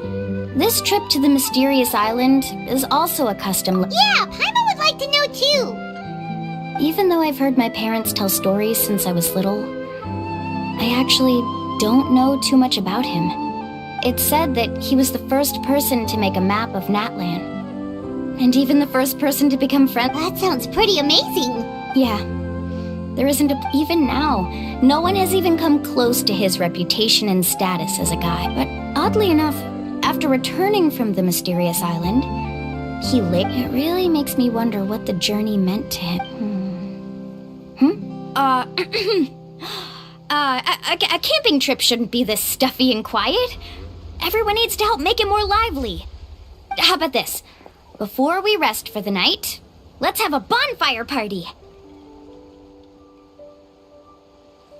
this trip to the mysterious island is also a custom. Yeah, Paimon would like to know too! Even though I've heard my parents tell stories since I was little, I actually don't know too much about him. It's said that he was the first person to make a map of Natlan. And even the first person to become friends. That sounds pretty amazing. Yeah. There isn't even now, no one has even come close to his reputation and status as a guy. But oddly enough, after returning from the mysterious island, it really makes me wonder what the journey meant to him. A camping trip shouldn't be this stuffy and quiet. Everyone needs to help make it more lively. How about this? Before we rest for the night, let's have a bonfire party.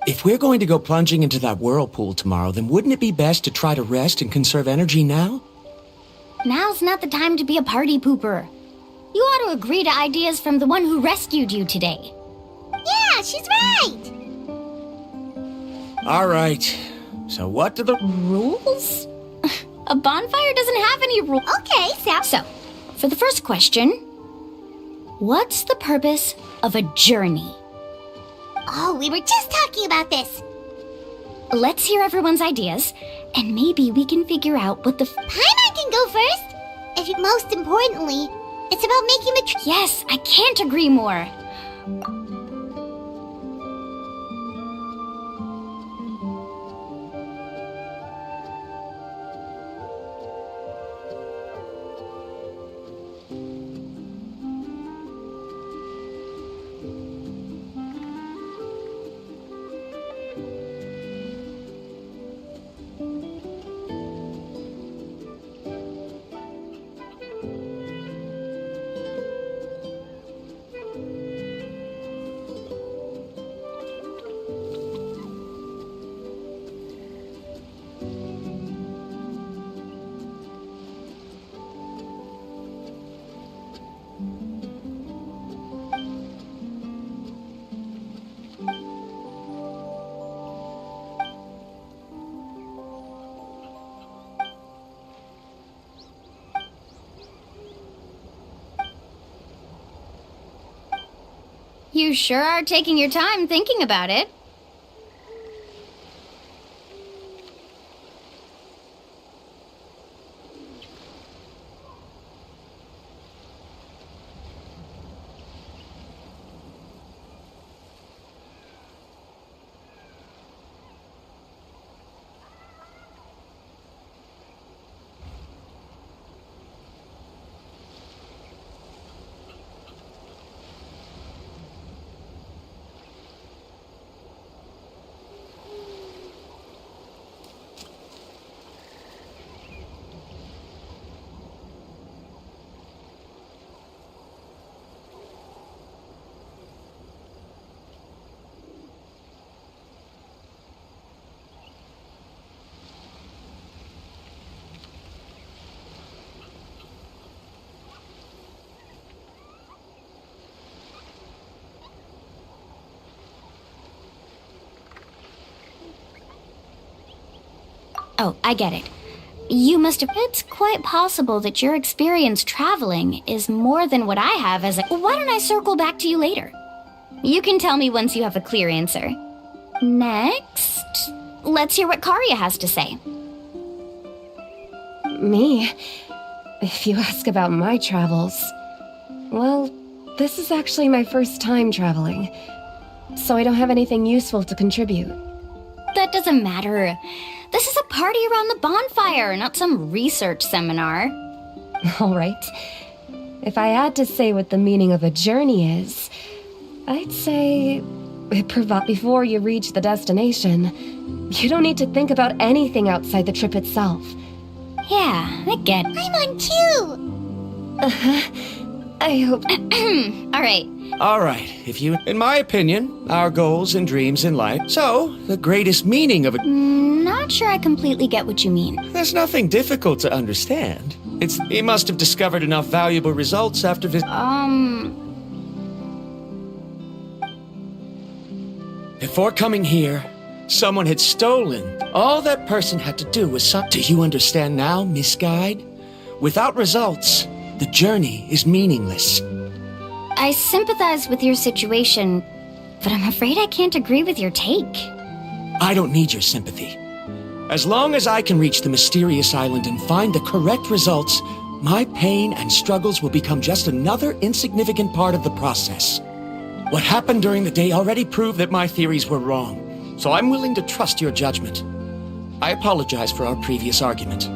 If we're going to go plunging into that whirlpool tomorrow, then wouldn't it be best to try to rest and conserve energy now? Now's not the time to be a party pooper. You ought to agree to ideas from the one who rescued you today. Yeah, she's right! All right. So what do the... Rules? A bonfire doesn't have any rules. Okay, So, for the first question, what's the purpose of a journey? Oh, we were just talking about this. Let's hear everyone's ideas, and maybe we can figure out what the... Paimon can go first! Most importantly, it's about making the trip... Yes, I can't agree more. You sure are taking your time thinking about it. Oh, I get it. You must have... It's quite possible that your experience traveling is more than what I have as a... Why don't I circle back to you later? You can tell me once you have a clear answer. Next, let's hear what Karya has to say. Me? If you ask about my travels... Well, this is actually my first time traveling, so I don't have anything useful to contribute. That doesn't matter. This is a party around the bonfire, not some research seminar. All right. If I had to say what the meaning of a journey is, I'd say before you reach the destination, you don't need to think about anything outside the trip itself. Yeah, I get it. I'm on cue! I hope... Alright. Alright, in my opinion, our goals and dreams in life, so, the greatest meaning of it... Not sure I completely get what you mean. There's nothing difficult to understand. He must have discovered enough valuable results after Before coming here, someone had stolen. All that person had to do was Do you understand now, Miss Guide? Without results, the journey is meaningless. I sympathize with your situation, but I'm afraid I can't agree with your take. I don't need your sympathy. As long as I can reach the mysterious island and find the correct results, my pain and struggles will become just another insignificant part of the process. What happened during the day already proved that my theories were wrong, so I'm willing to trust your judgment. I apologize for our previous argument.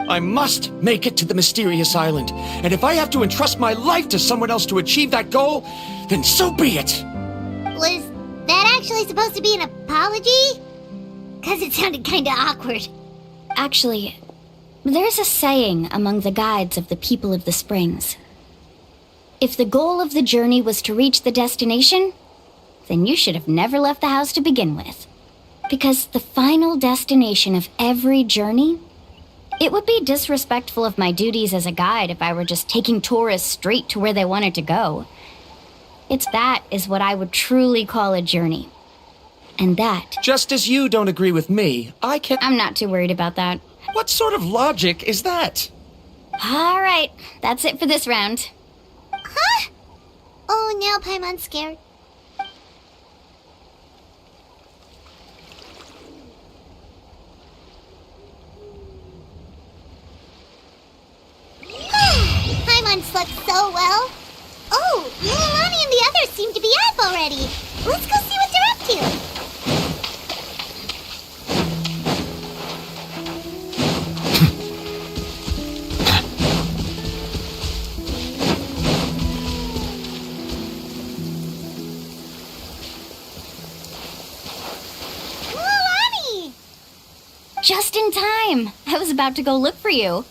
I must make it to the mysterious island, and if I have to entrust my life to someone else to achieve that goal, then so be it! Was that actually supposed to be an apology? 'Cause it sounded kinda awkward. Actually, there's a saying among the guides of the people of the springs. If the goal of the journey was to reach the destination, then you should have never left the house to begin with. Because the final destination of every journey, it would be disrespectful of my duties as a guide if I were just taking tourists straight to where they wanted to go. That is what I would truly call a journey. And that... Just as you don't agree with me, I can't... I'm not too worried about that. What sort of logic is that? Alright, that's it for this round. Huh? Oh, now Paimon's scared. Paimon slept so well. Oh, Lilani and the others seem to be up already. Let's go see what they're up to. Lilani! Just in time. I was about to go look for you.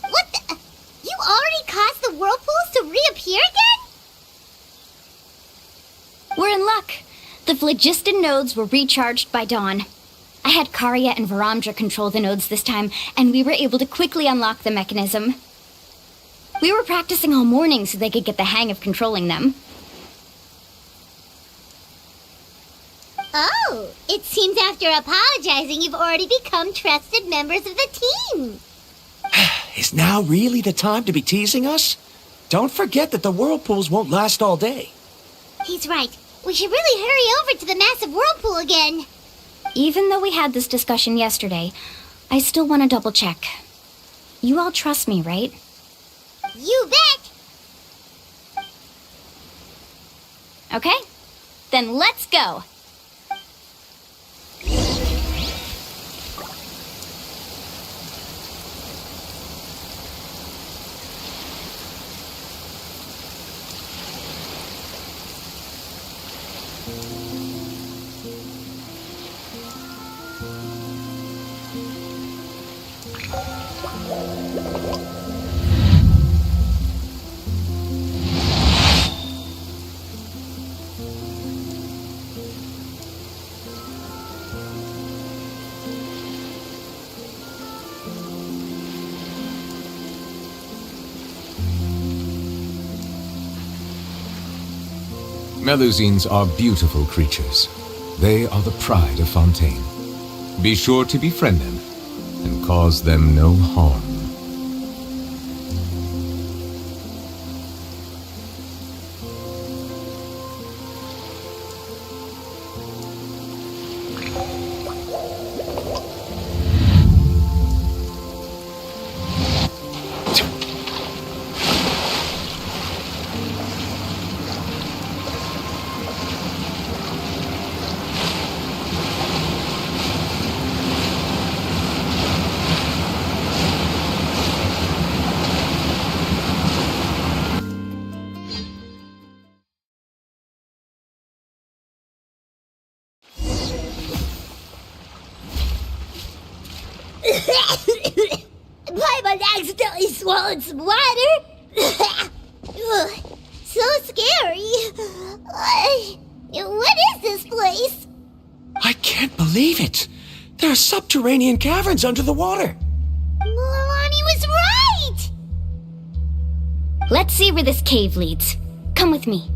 What the... You already caused the whirlpools to reappear again? We're in luck. The phlogiston nodes were recharged by dawn. I had Karya and Varamdra control the nodes this time, and we were able to quickly unlock the mechanism. We were practicing all morning so they could get the hang of controlling them. Oh, it seems after apologizing, you've already become trusted members of the team. Is now really the time to be teasing us? Don't forget that the whirlpools won't last all day. He's right. We should really hurry over to the massive whirlpool again. Even though we had this discussion yesterday, I still want to double check. You all trust me, right? You bet! Okay, then let's go! Melusines are beautiful creatures. They are the pride of Fontaine. Be sure to befriend them and cause them no harm. Paimon accidentally swallowed some water. Ugh, so scary. What is this place? I can't believe it. There are subterranean caverns under the water. Milani was right! Let's see where this cave leads. Come with me.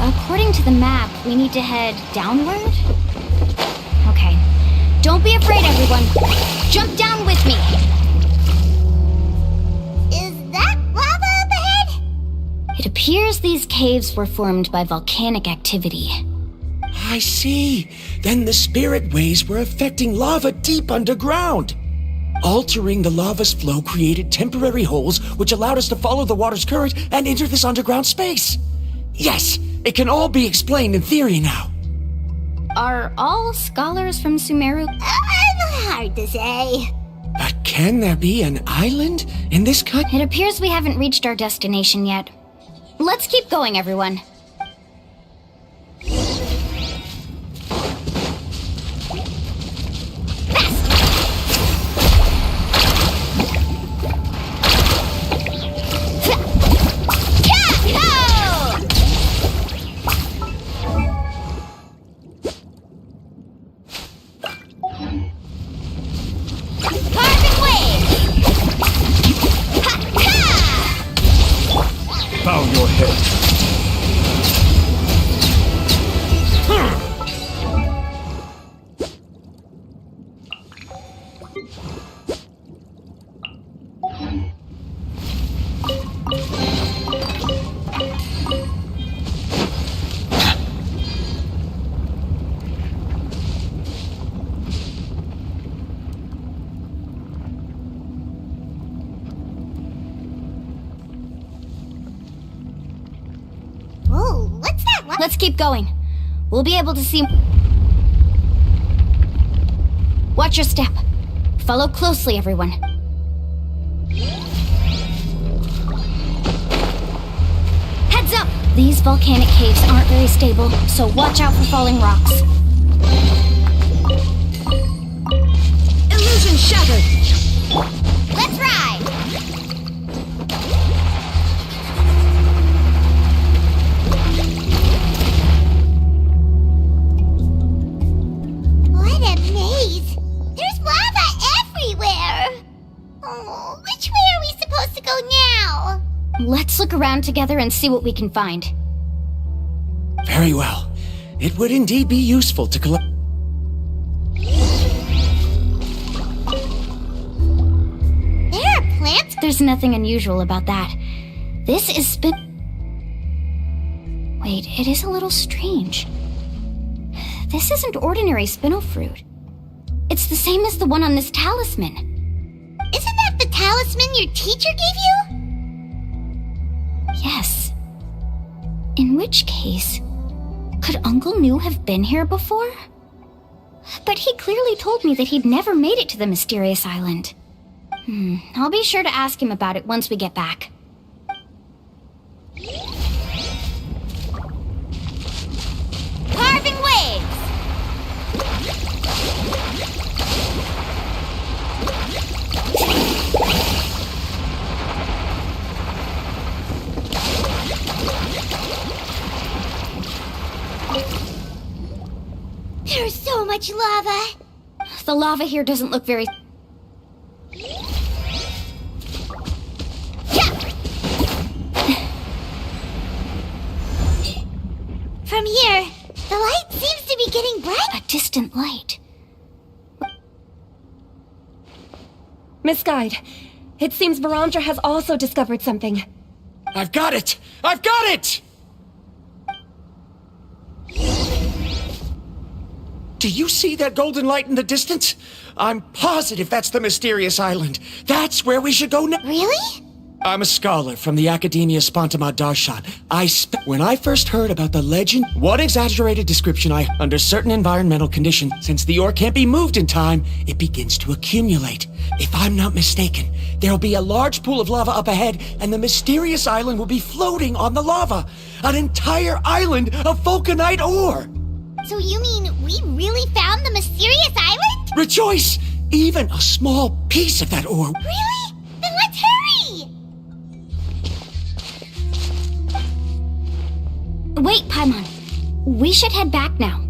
According to the map, we need to head downward? Okay. Don't be afraid, everyone. Jump down with me. Is that lava up ahead? It appears these caves were formed by volcanic activity. I see. Then the spirit waves were affecting lava deep underground. Altering the lava's flow created temporary holes which allowed us to follow the water's current and enter this underground space. Yes, it can all be explained in theory now. Are all scholars from Sumeru? Hard to say. But can there be an island in this country? It appears we haven't reached our destination yet. Let's keep going, everyone. Bow your head. Whoa, what's that? Let's keep going. We'll be able to see... Watch your step. Follow closely, everyone. Heads up! These volcanic caves aren't very stable, so watch out for falling rocks. Illusion shattered! Let's ride! What a maze! There's lava everywhere! Oh, which way are we supposed to go now? Let's look around together and see what we can find. Very well. It would indeed be useful to collect... There are plants? There's nothing unusual about that. This is Wait, it is a little strange. This isn't ordinary spinel fruit. It's the same as the one on this talisman. Isn't that the talisman your teacher gave you? Yes. In which case, could Uncle New have been here before? But he clearly told me that he'd never made it to the mysterious island. I'll be sure to ask him about it once we get back. Carving waves! There's so much lava! The lava here doesn't look very... From here, the light seems to be getting bright. A distant light. Miss Guide, it seems Varandra has also discovered something. I've got it! I've got it! Do you see that golden light in the distance? I'm positive that's the mysterious island. That's where we should go now. Really? I'm a scholar from the Academia Spontamad Darshan. When I first heard about the legend, one exaggerated description under certain environmental conditions, since the ore can't be moved in time, it begins to accumulate. If I'm not mistaken, there'll be a large pool of lava up ahead, and the mysterious island will be floating on the lava. An entire island of vulcanite ore! So you mean we really found the mysterious island? Rejoice! Even a small piece of that ore. Really? Then let's hurry! Wait, Paimon. We should head back now.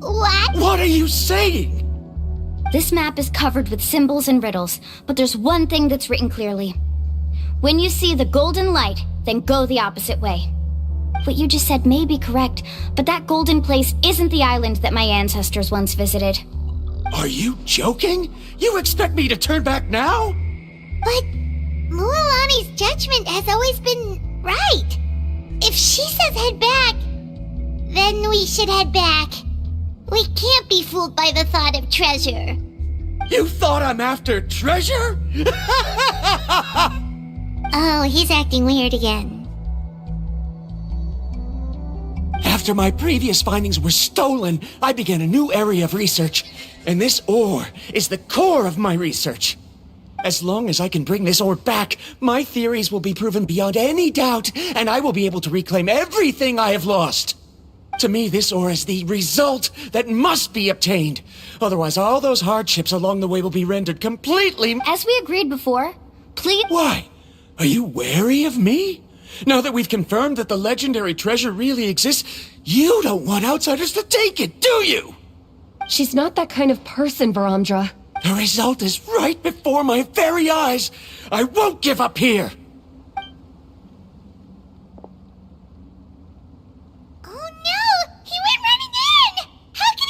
What? What are you saying? This map is covered with symbols and riddles, but there's one thing that's written clearly. When you see the golden light, then go the opposite way. What you just said may be correct, but that golden place isn't the island that my ancestors once visited. Are you joking? You expect me to turn back now? But Mualani's judgment has always been right. If she says head back, then we should head back. We can't be fooled by the thought of treasure. You thought I'm after treasure? Oh, he's acting weird again. After my previous findings were stolen, I began a new area of research. And this ore is the core of my research. As long as I can bring this ore back, my theories will be proven beyond any doubt, and I will be able to reclaim everything I have lost. To me, this ore is the result that must be obtained. Otherwise, all those hardships along the way will be rendered completely... As we agreed before, please... Why? Are you wary of me? Now that we've confirmed that the legendary treasure really exists, you don't want outsiders to take it, do you? She's not that kind of person, Varamdra. The result is right before my very eyes. I won't give up here. Oh no! He went running in! How can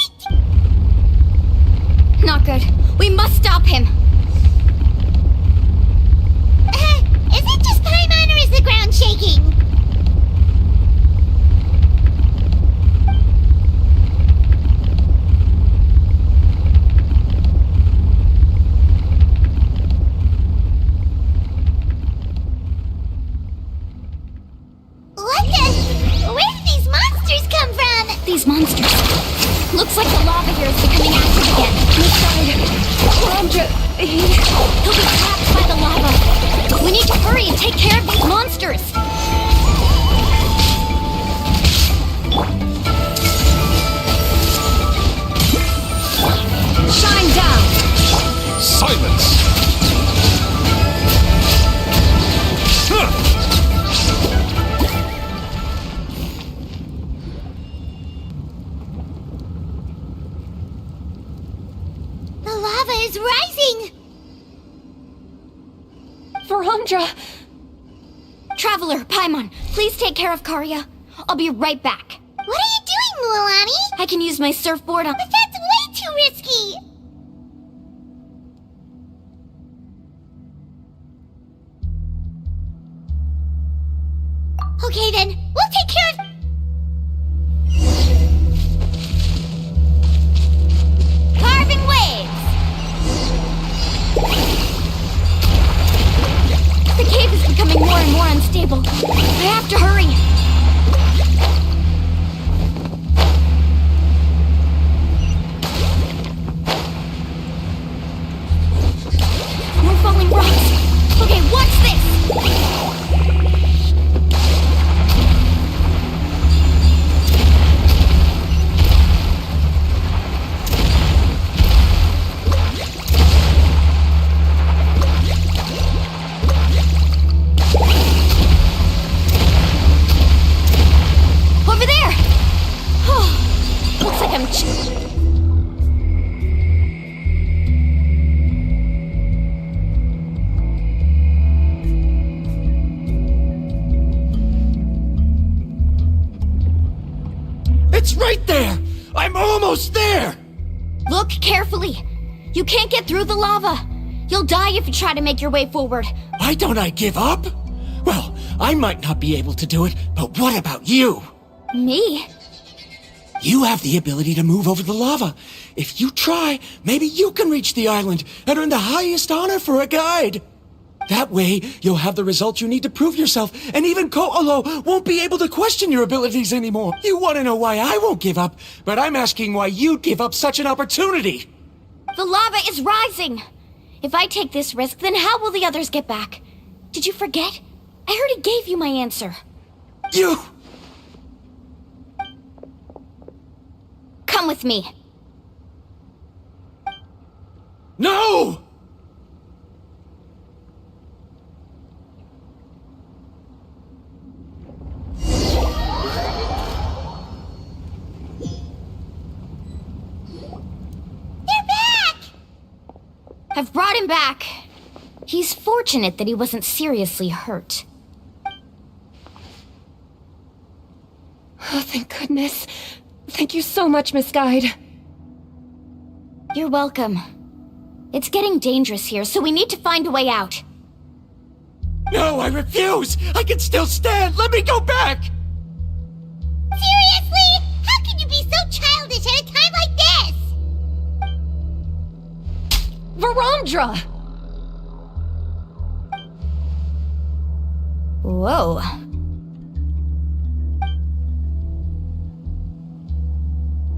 he... Not good. We must stop him. Is it just Paimon or is the ground shaking? What the... Where did these monsters come from? These monsters. Looks like the lava here is becoming active again. Varamdra, He'll be trapped by the lava. We need to hurry and take care of these monsters. Shine down. Silence! The lava is rising! Varamdra! Traveler, Paimon, please take care of Karya. I'll be right back. What are you doing, Mualani? I can use my surfboard on... But that's way too risky! Okay then, we'll take care of... Carving waves! The cave is becoming more and more unstable. I have to hurry. More falling rocks. Okay, what's this? Over there! Oh, looks like I'm... It's right there! I'm almost there! Look carefully. You can't get through the lava. You'll die if you try to make your way forward. Why don't I give up? Well, I might not be able to do it, but what about you? Me? You have the ability to move over the lava. If you try, maybe you can reach the island and earn the highest honor for a guide. That way, you'll have the results you need to prove yourself, and even Ko'olo won't be able to question your abilities anymore. You want to know why I won't give up, but I'm asking why you'd give up such an opportunity. The lava is rising! If I take this risk, then how will the others get back? Did you forget? I already gave you my answer. You... Come with me. No! I've brought him back. He's fortunate that he wasn't seriously hurt. Oh, thank goodness. Thank you so much, Miss Guide. You're welcome. It's getting dangerous here, so we need to find a way out. No, I refuse! I can still stand! Let me go back! Seriously? How can you be so childish at a time like this? Verandra! Whoa.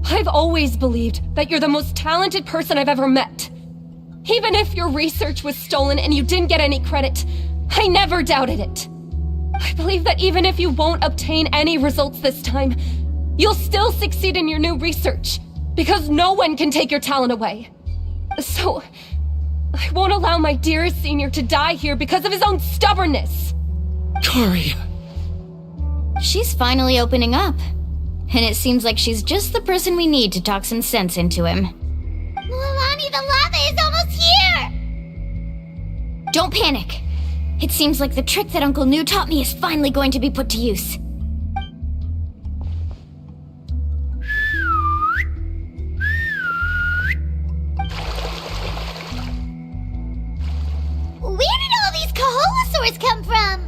I've always believed that you're the most talented person I've ever met. Even if your research was stolen and you didn't get any credit, I never doubted it. I believe that even if you won't obtain any results this time, you'll still succeed in your new research, because no one can take your talent away. So, I won't allow my dearest senior to die here because of his own stubbornness. Kari. She's finally opening up. And it seems like she's just the person we need to talk some sense into him. Milani, the lava is almost here! Don't panic. It seems like the trick that Uncle New taught me is finally going to be put to use. Where did all these Koholosaurs come from?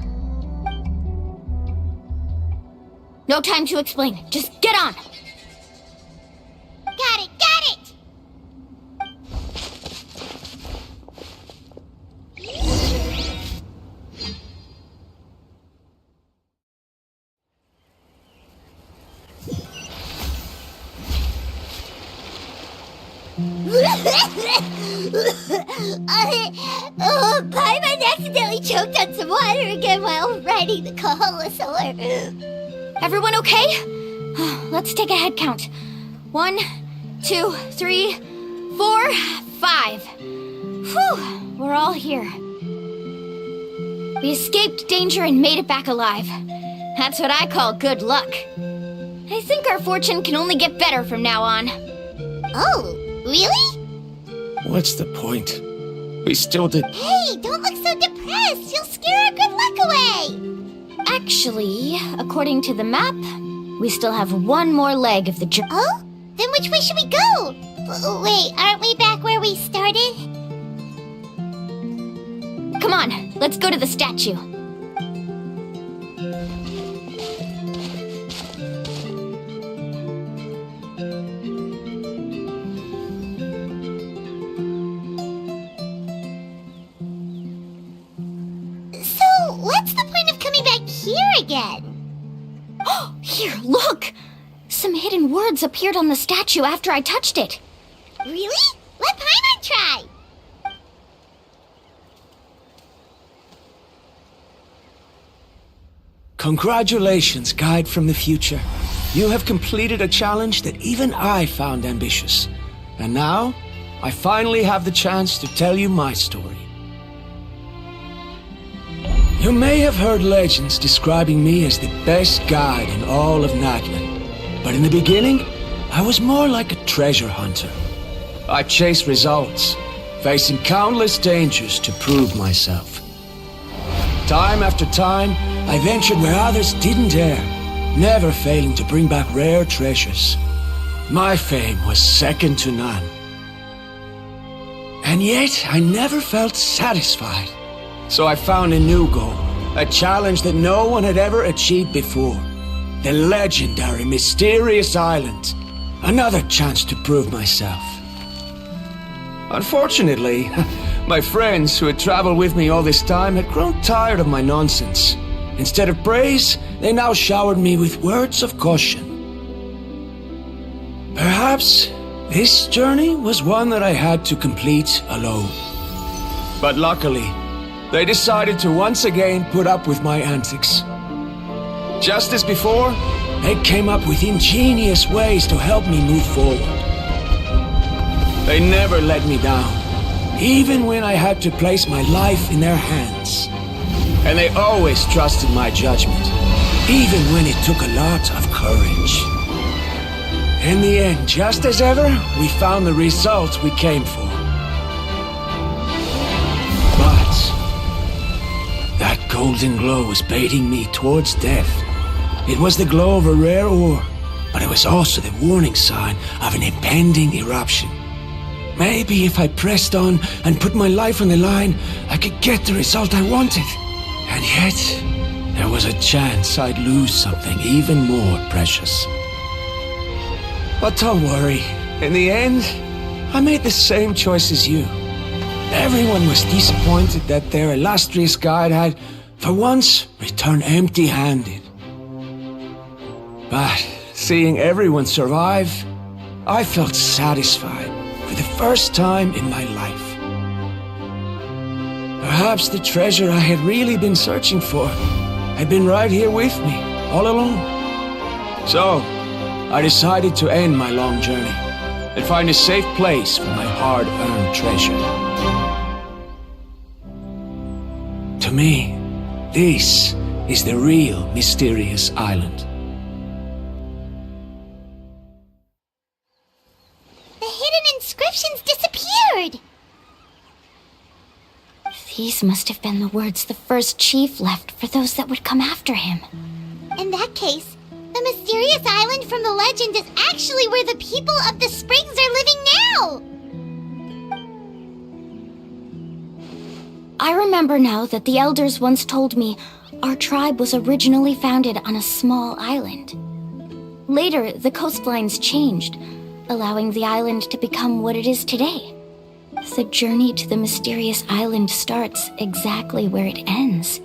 No time to explain. Just get on. Got it, got it! Paimon accidentally choked on some water again while riding the Koholosaur. Everyone okay? Let's take a head count. 1, 2, 3, 4, 5. Whew, we're all here. We escaped danger and made it back alive. That's what I call good luck. I think our fortune can only get better from now on. Oh, really? What's the point? We still did... Hey, don't look so depressed. You'll scare our good luck away. Actually, according to the map, we still have one more leg of the journey. Oh? Then which way should we go? Wait, aren't we back where we started? Come on, let's go to the statue. So, what's the point of coming back here again? Here, look! Some hidden words appeared on the statue after I touched it. Really? Let Paimon try! Congratulations, Guide from the Future. You have completed a challenge that even I found ambitious. And now, I finally have the chance to tell you my story. You may have heard legends describing me as the best guide in all of Natlan. But in the beginning, I was more like a treasure hunter. I chased results, facing countless dangers to prove myself. Time after time, I ventured where others didn't dare, never failing to bring back rare treasures. My fame was second to none. And yet, I never felt satisfied. So I found a new goal, a challenge that no one had ever achieved before. The legendary Mysterious Island, Another chance to prove myself. Unfortunately, my friends who had traveled with me all this time had grown tired of my nonsense. Instead of praise, they now showered me with words of caution. Perhaps this journey was one that I had to complete alone. But luckily, they decided to once again put up with my antics. Just as before, they came up with ingenious ways to help me move forward. They never let me down, even when I had to place my life in their hands. And they always trusted my judgment, even when it took a lot of courage. In the end, just as ever, we found the result we came for. But that golden glow was baiting me towards death. It was the glow of a rare ore, but it was also the warning sign of an impending eruption. Maybe if I pressed on and put my life on the line, I could get the result I wanted. And yet, there was a chance I'd lose something even more precious. But don't worry, in the end, I made the same choice as you. Everyone was disappointed that their illustrious guide had, for once, returned empty-handed. But seeing everyone survive, I felt satisfied for the first time in my life. Perhaps the treasure I had really been searching for had been right here with me, all along. So, I decided to end my long journey and find a safe place for my hard-earned treasure. To me, this is the real mysterious island. The hidden inscriptions disappeared! These must have been the words the first chief left for those that would come after him. In that case, the mysterious island from the legend is actually where the people of the springs are living now! I remember now that the elders once told me our tribe was originally founded on a small island. Later, the coastlines changed, allowing the island to become what it is today. The journey to the mysterious island starts exactly where it ends.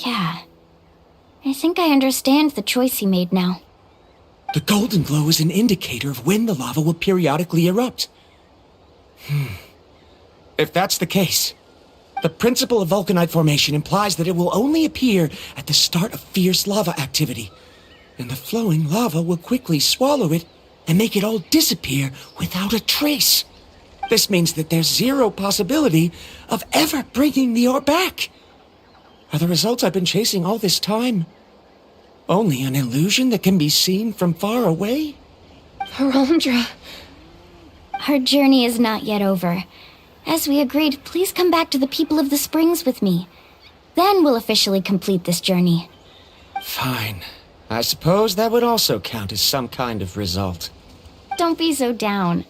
Yeah. I think I understand the choice he made now. The golden glow is an indicator of when the lava will periodically erupt. If that's the case, the principle of vulcanite formation implies that it will only appear at the start of fierce lava activity, and the flowing lava will quickly swallow it and make it all disappear without a trace. This means that there's zero possibility of ever bringing the ore back. Are the results I've been chasing all this time only an illusion that can be seen from far away? Arandra. Our journey is not yet over. As we agreed, please come back to the people of the springs with me. Then we'll officially complete this journey. Fine. I suppose that would also count as some kind of result. Don't be so down.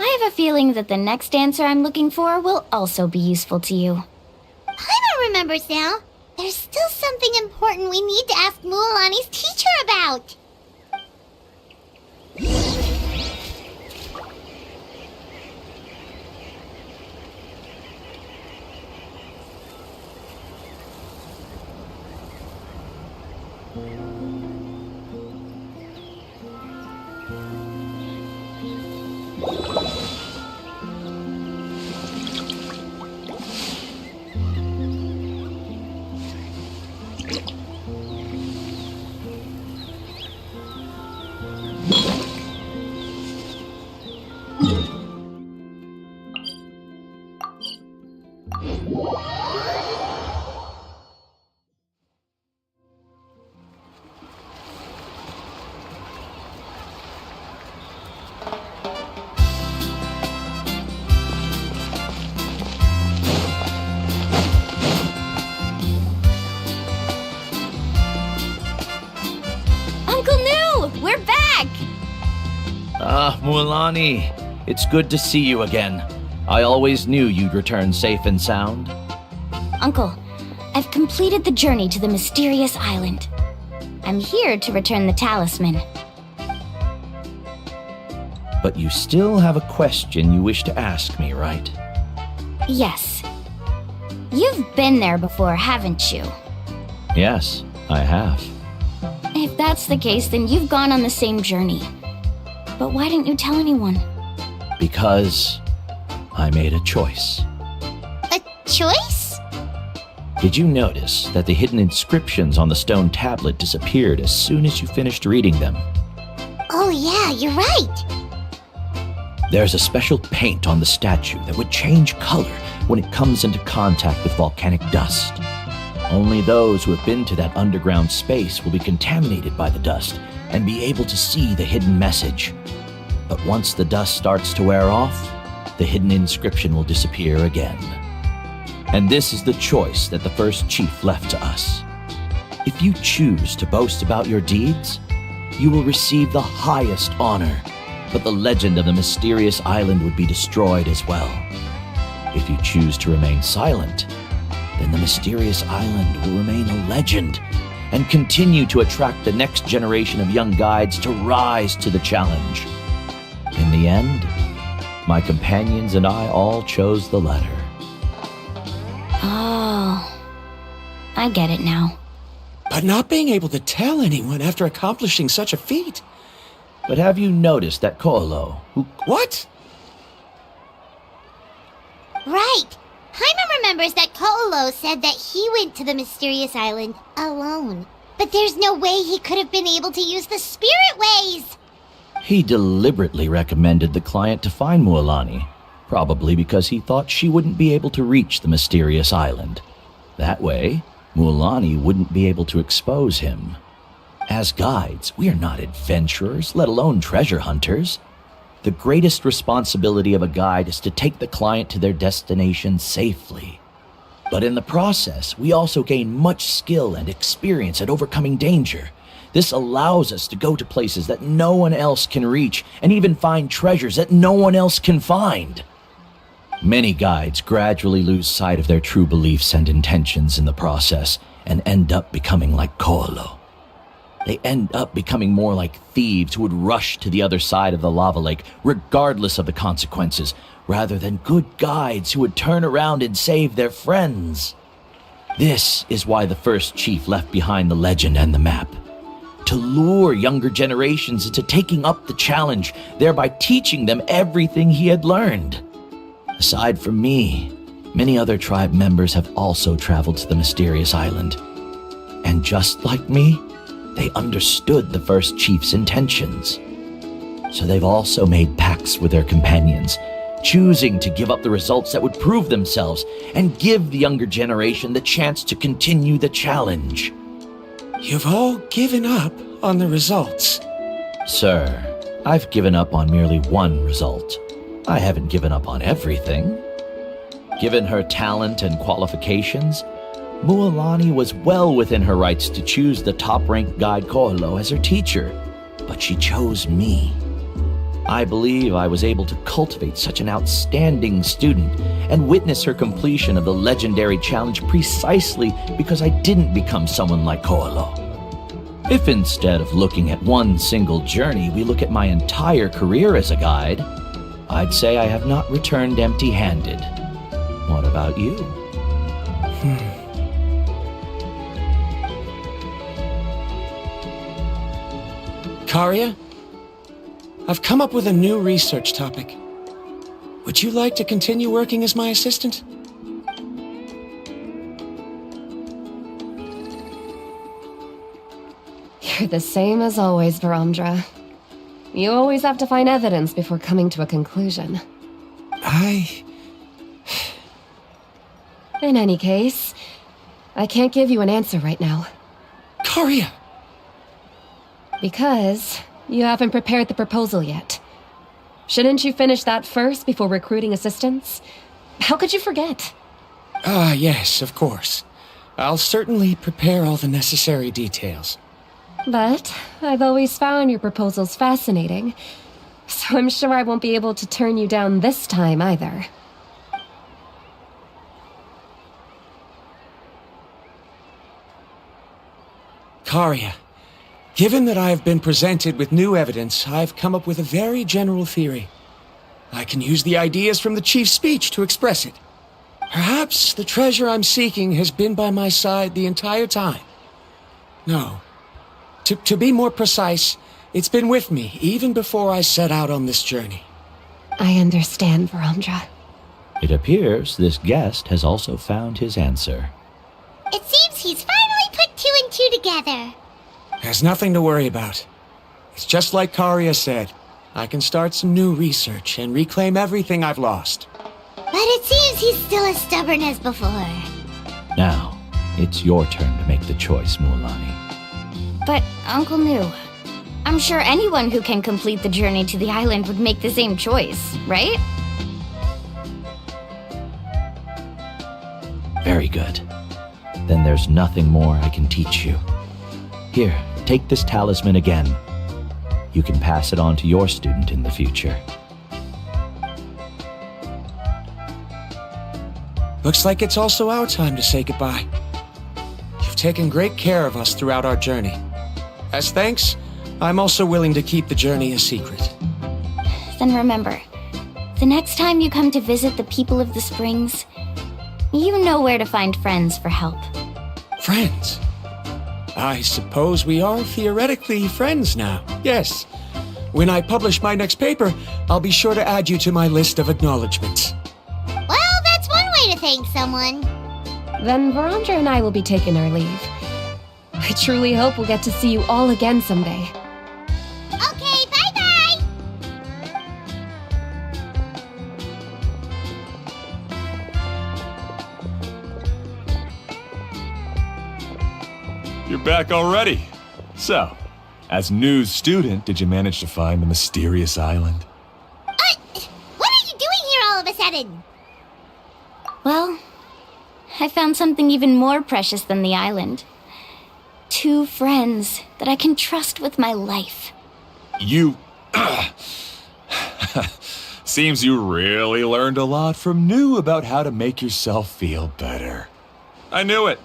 I have a feeling that the next answer I'm looking for will also be useful to you. Pyro remembers now. There's still something important we need to ask Mualani's teacher about. Uncle New, we're back! Ah, Mualani, it's good to see you again. I always knew you'd return safe and sound. Uncle, I've completed the journey to the mysterious island. I'm here to return the talisman. But you still have a question you wish to ask me, right? Yes. You've been there before, haven't you? Yes, I have. If that's the case, then you've gone on the same journey. But why didn't you tell anyone? Because I made a choice. A choice? Did you notice that the hidden inscriptions on the stone tablet disappeared as soon as you finished reading them? Oh yeah, you're right. There's a special paint on the statue that would change color when it comes into contact with volcanic dust. Only those who have been to that underground space will be contaminated by the dust and be able to see the hidden message. But once the dust starts to wear off, the hidden inscription will disappear again. And this is the choice that the first chief left to us. If you choose to boast about your deeds, you will receive the highest honor, but the legend of the mysterious island would be destroyed as well. If you choose to remain silent, then the mysterious island will remain a legend and continue to attract the next generation of young guides to rise to the challenge. In the end, my companions and I all chose the latter. Oh, I get it now. But not being able to tell anyone after accomplishing such a feat. But have you noticed that Koolo, who... What? Right. Hyman remembers that Koolo said that he went to the mysterious island alone. But there's no way he could have been able to use the spirit ways. He deliberately recommended the client to find Mualani, probably because he thought she wouldn't be able to reach the mysterious island. That way, Mualani wouldn't be able to expose him. As guides, we are not adventurers, let alone treasure hunters. The greatest responsibility of a guide is to take the client to their destination safely. But in the process, we also gain much skill and experience at overcoming danger. This allows us to go to places that no one else can reach, and even find treasures that no one else can find. Many guides gradually lose sight of their true beliefs and intentions in the process, and end up becoming like Koolo. They end up becoming more like thieves who would rush to the other side of the lava lake, regardless of the consequences, rather than good guides who would turn around and save their friends. This is why the first chief left behind the legend and the map. To lure younger generations into taking up the challenge, thereby teaching them everything he had learned. Aside from me, many other tribe members have also traveled to the mysterious island. And just like me, they understood the first chief's intentions. So they've also made pacts with their companions, choosing to give up the results that would prove themselves and give the younger generation the chance to continue the challenge. You've all given up on the results. Sir, I've given up on merely one result. I haven't given up on everything. Given her talent and qualifications, Mualani was well within her rights to choose the top-ranked guide Koolo as her teacher, but she chose me. I believe I was able to cultivate such an outstanding student and witness her completion of the legendary challenge precisely because I didn't become someone like Koolo. If instead of looking at one single journey, we look at my entire career as a guide, I'd say I have not returned empty-handed. What about you? Karya, I've come up with a new research topic. Would you like to continue working as my assistant? You're the same as always, Varamdra. You always have to find evidence before coming to a conclusion. In any case, I can't give you an answer right now. Karia! Because you haven't prepared the proposal yet. Shouldn't you finish that first before recruiting assistants? How could you forget? Ah, yes, of course. I'll certainly prepare all the necessary details. But I've always found your proposals fascinating, so I'm sure I won't be able to turn you down this time either. Karia, given that I have been presented with new evidence, I've come up with a very general theory. I can use the ideas from the chief's speech to express it. Perhaps the treasure I'm seeking has been by my side the entire time. No. To be more precise, it's been with me even before I set out on this journey. I understand, Varandra. It appears this guest has also found his answer. It seems he's finally put two and two together. There's nothing to worry about. It's just like Karia said. I can start some new research and reclaim everything I've lost. But it seems he's still as stubborn as before. Now, it's your turn to make the choice, Mualani. But, Uncle Nu, I'm sure anyone who can complete the journey to the island would make the same choice, right? Very good. Then there's nothing more I can teach you. Here, take this talisman again. You can pass it on to your student in the future. Looks like it's also our time to say goodbye. You've taken great care of us throughout our journey. As thanks, I'm also willing to keep the journey a secret. Then remember, the next time you come to visit the people of the Springs, you know where to find friends for help. Friends? I suppose we are theoretically friends now, yes. When I publish my next paper, I'll be sure to add you to my list of acknowledgements. Well, that's one way to thank someone. Then Varandra and I will be taking our leave. I truly hope we'll get to see you all again someday. Okay, bye-bye! You're back already. So, as news student, did you manage to find the mysterious island? What are you doing here all of a sudden? Well, I found something even more precious than the island. 2 friends that I can trust with my life. You... Seems you really learned a lot from New about how to make yourself feel better. I knew it.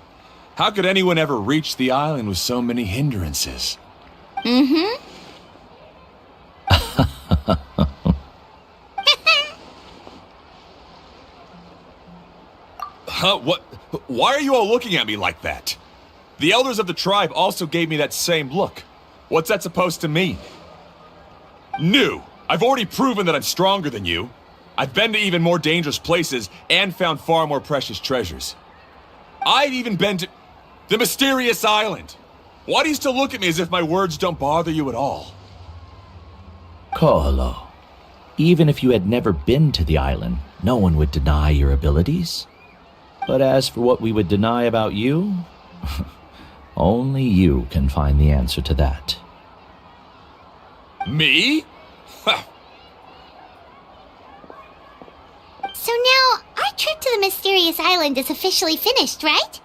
How could anyone ever reach the island with so many hindrances? Mm-hmm. Huh? What? Why are you all looking at me like that? The elders of the tribe also gave me that same look. What's that supposed to mean? New! I've already proven that I'm stronger than you. I've been to even more dangerous places and found far more precious treasures. I've even been to the mysterious island. Why do you still look at me as if my words don't bother you at all? Ko'olo, even if you had never been to the island, no one would deny your abilities. But as for what we would deny about you, only you can find the answer to that. Me? So now, our trip to the mysterious island is officially finished, right?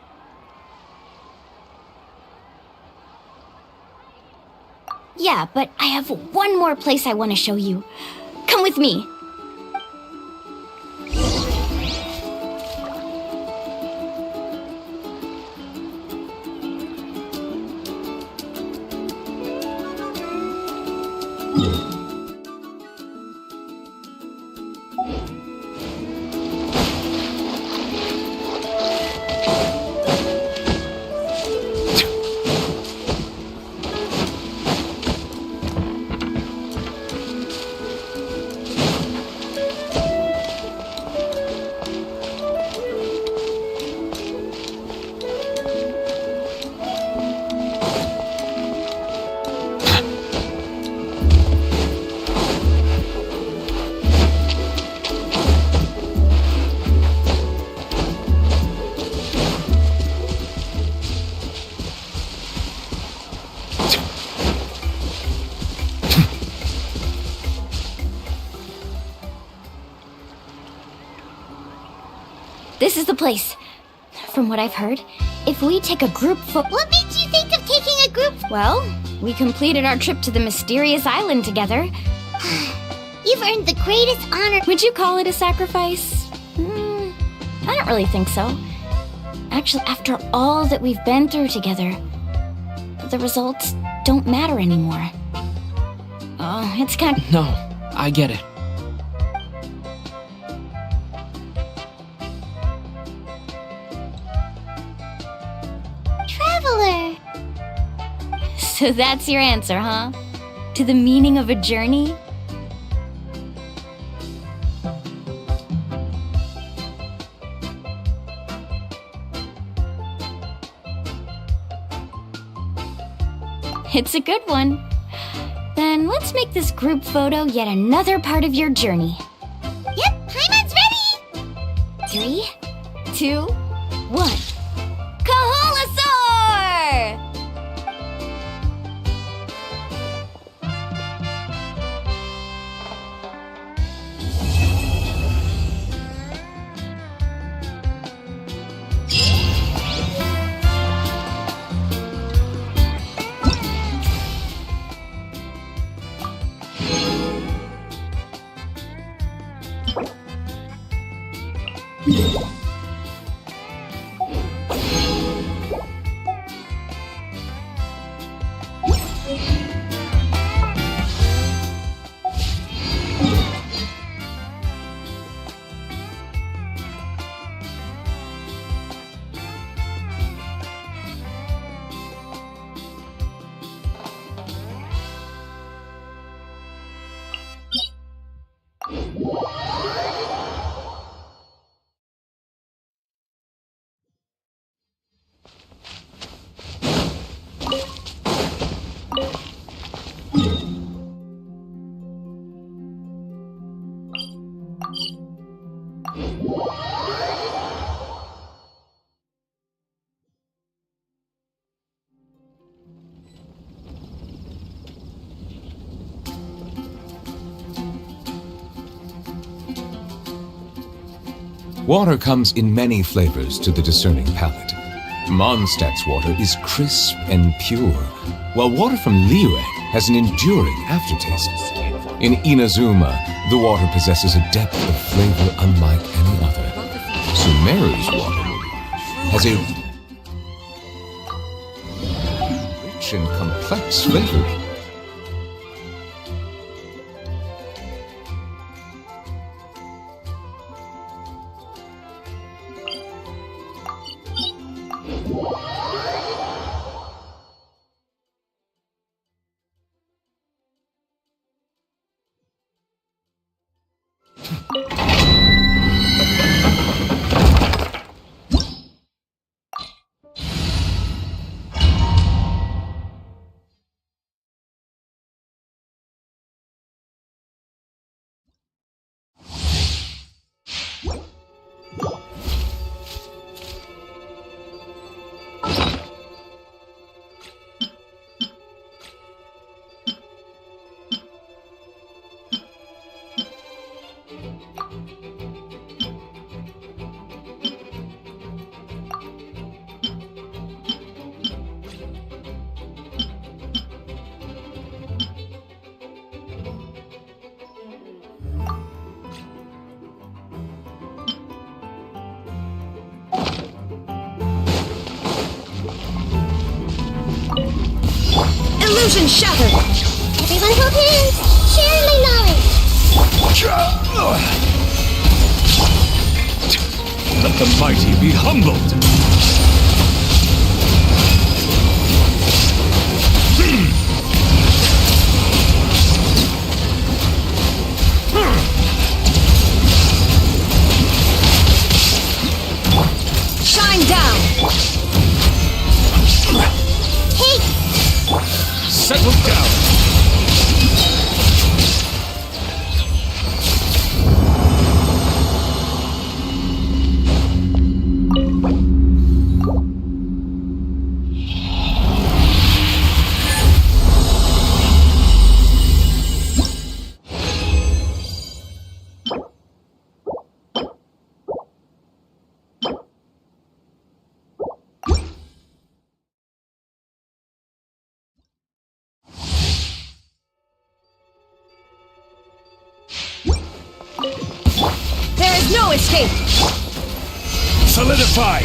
Yeah, but I have one more place I want to show you. Come with me. This is the place. From what I've heard, if we take a group What made you think of taking a group? Well, we completed our trip to the mysterious island together. You've earned the greatest honor. Would you call it a sacrifice? I don't really think so. Actually, after all that we've been through together, the results don't matter anymore. Oh, it's kind of... No, I get it. Traveler. So that's your answer, huh? To the meaning of a journey? It's a good one. Then let's make this group photo yet another part of your journey. Yep, Paimon's ready! 3, 2, 1. Kaholasaur! Water comes in many flavors to the discerning palate. Mondstadt's water is crisp and pure, while water from Liyue has an enduring aftertaste. In Inazuma, the water possesses a depth of flavor unlike any other. Sumeru's water has a rich and complex flavor. Illusion shattered! Everyone hold hands! Share my knowledge! Let the mighty be humbled! Shine down! Settle down! escape! Solidify!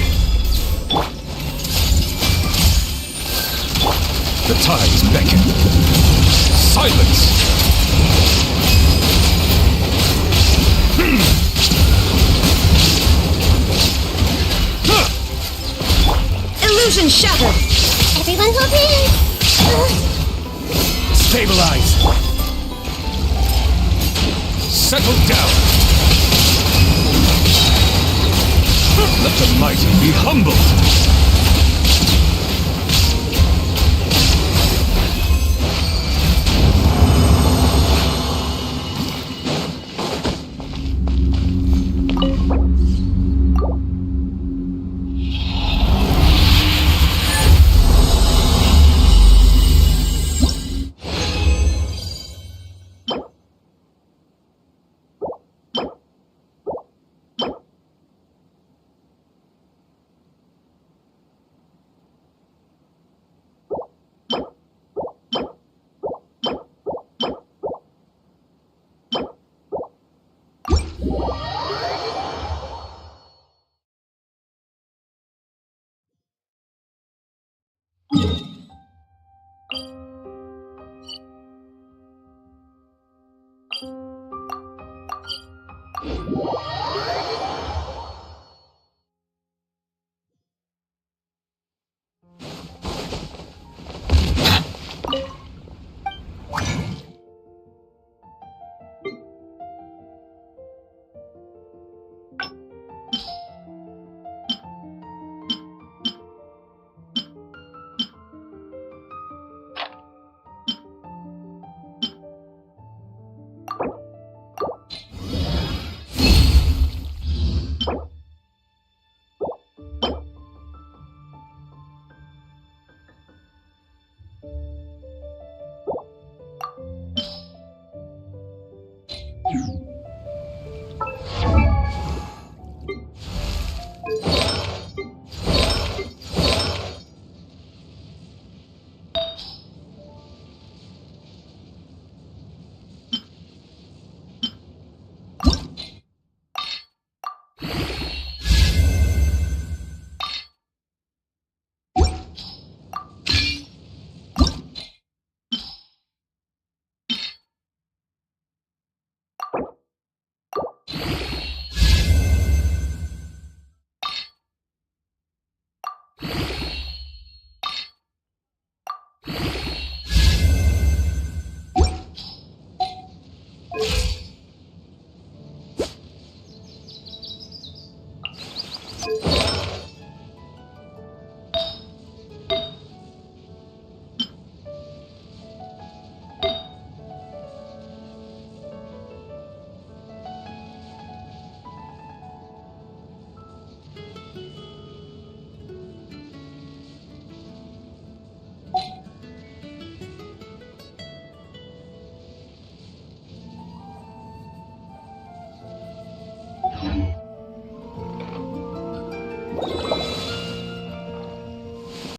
The tides beckon. Silence! Illusion shattered! Everyone hold hands! Stabilize! Settle down! Let the mighty be humbled!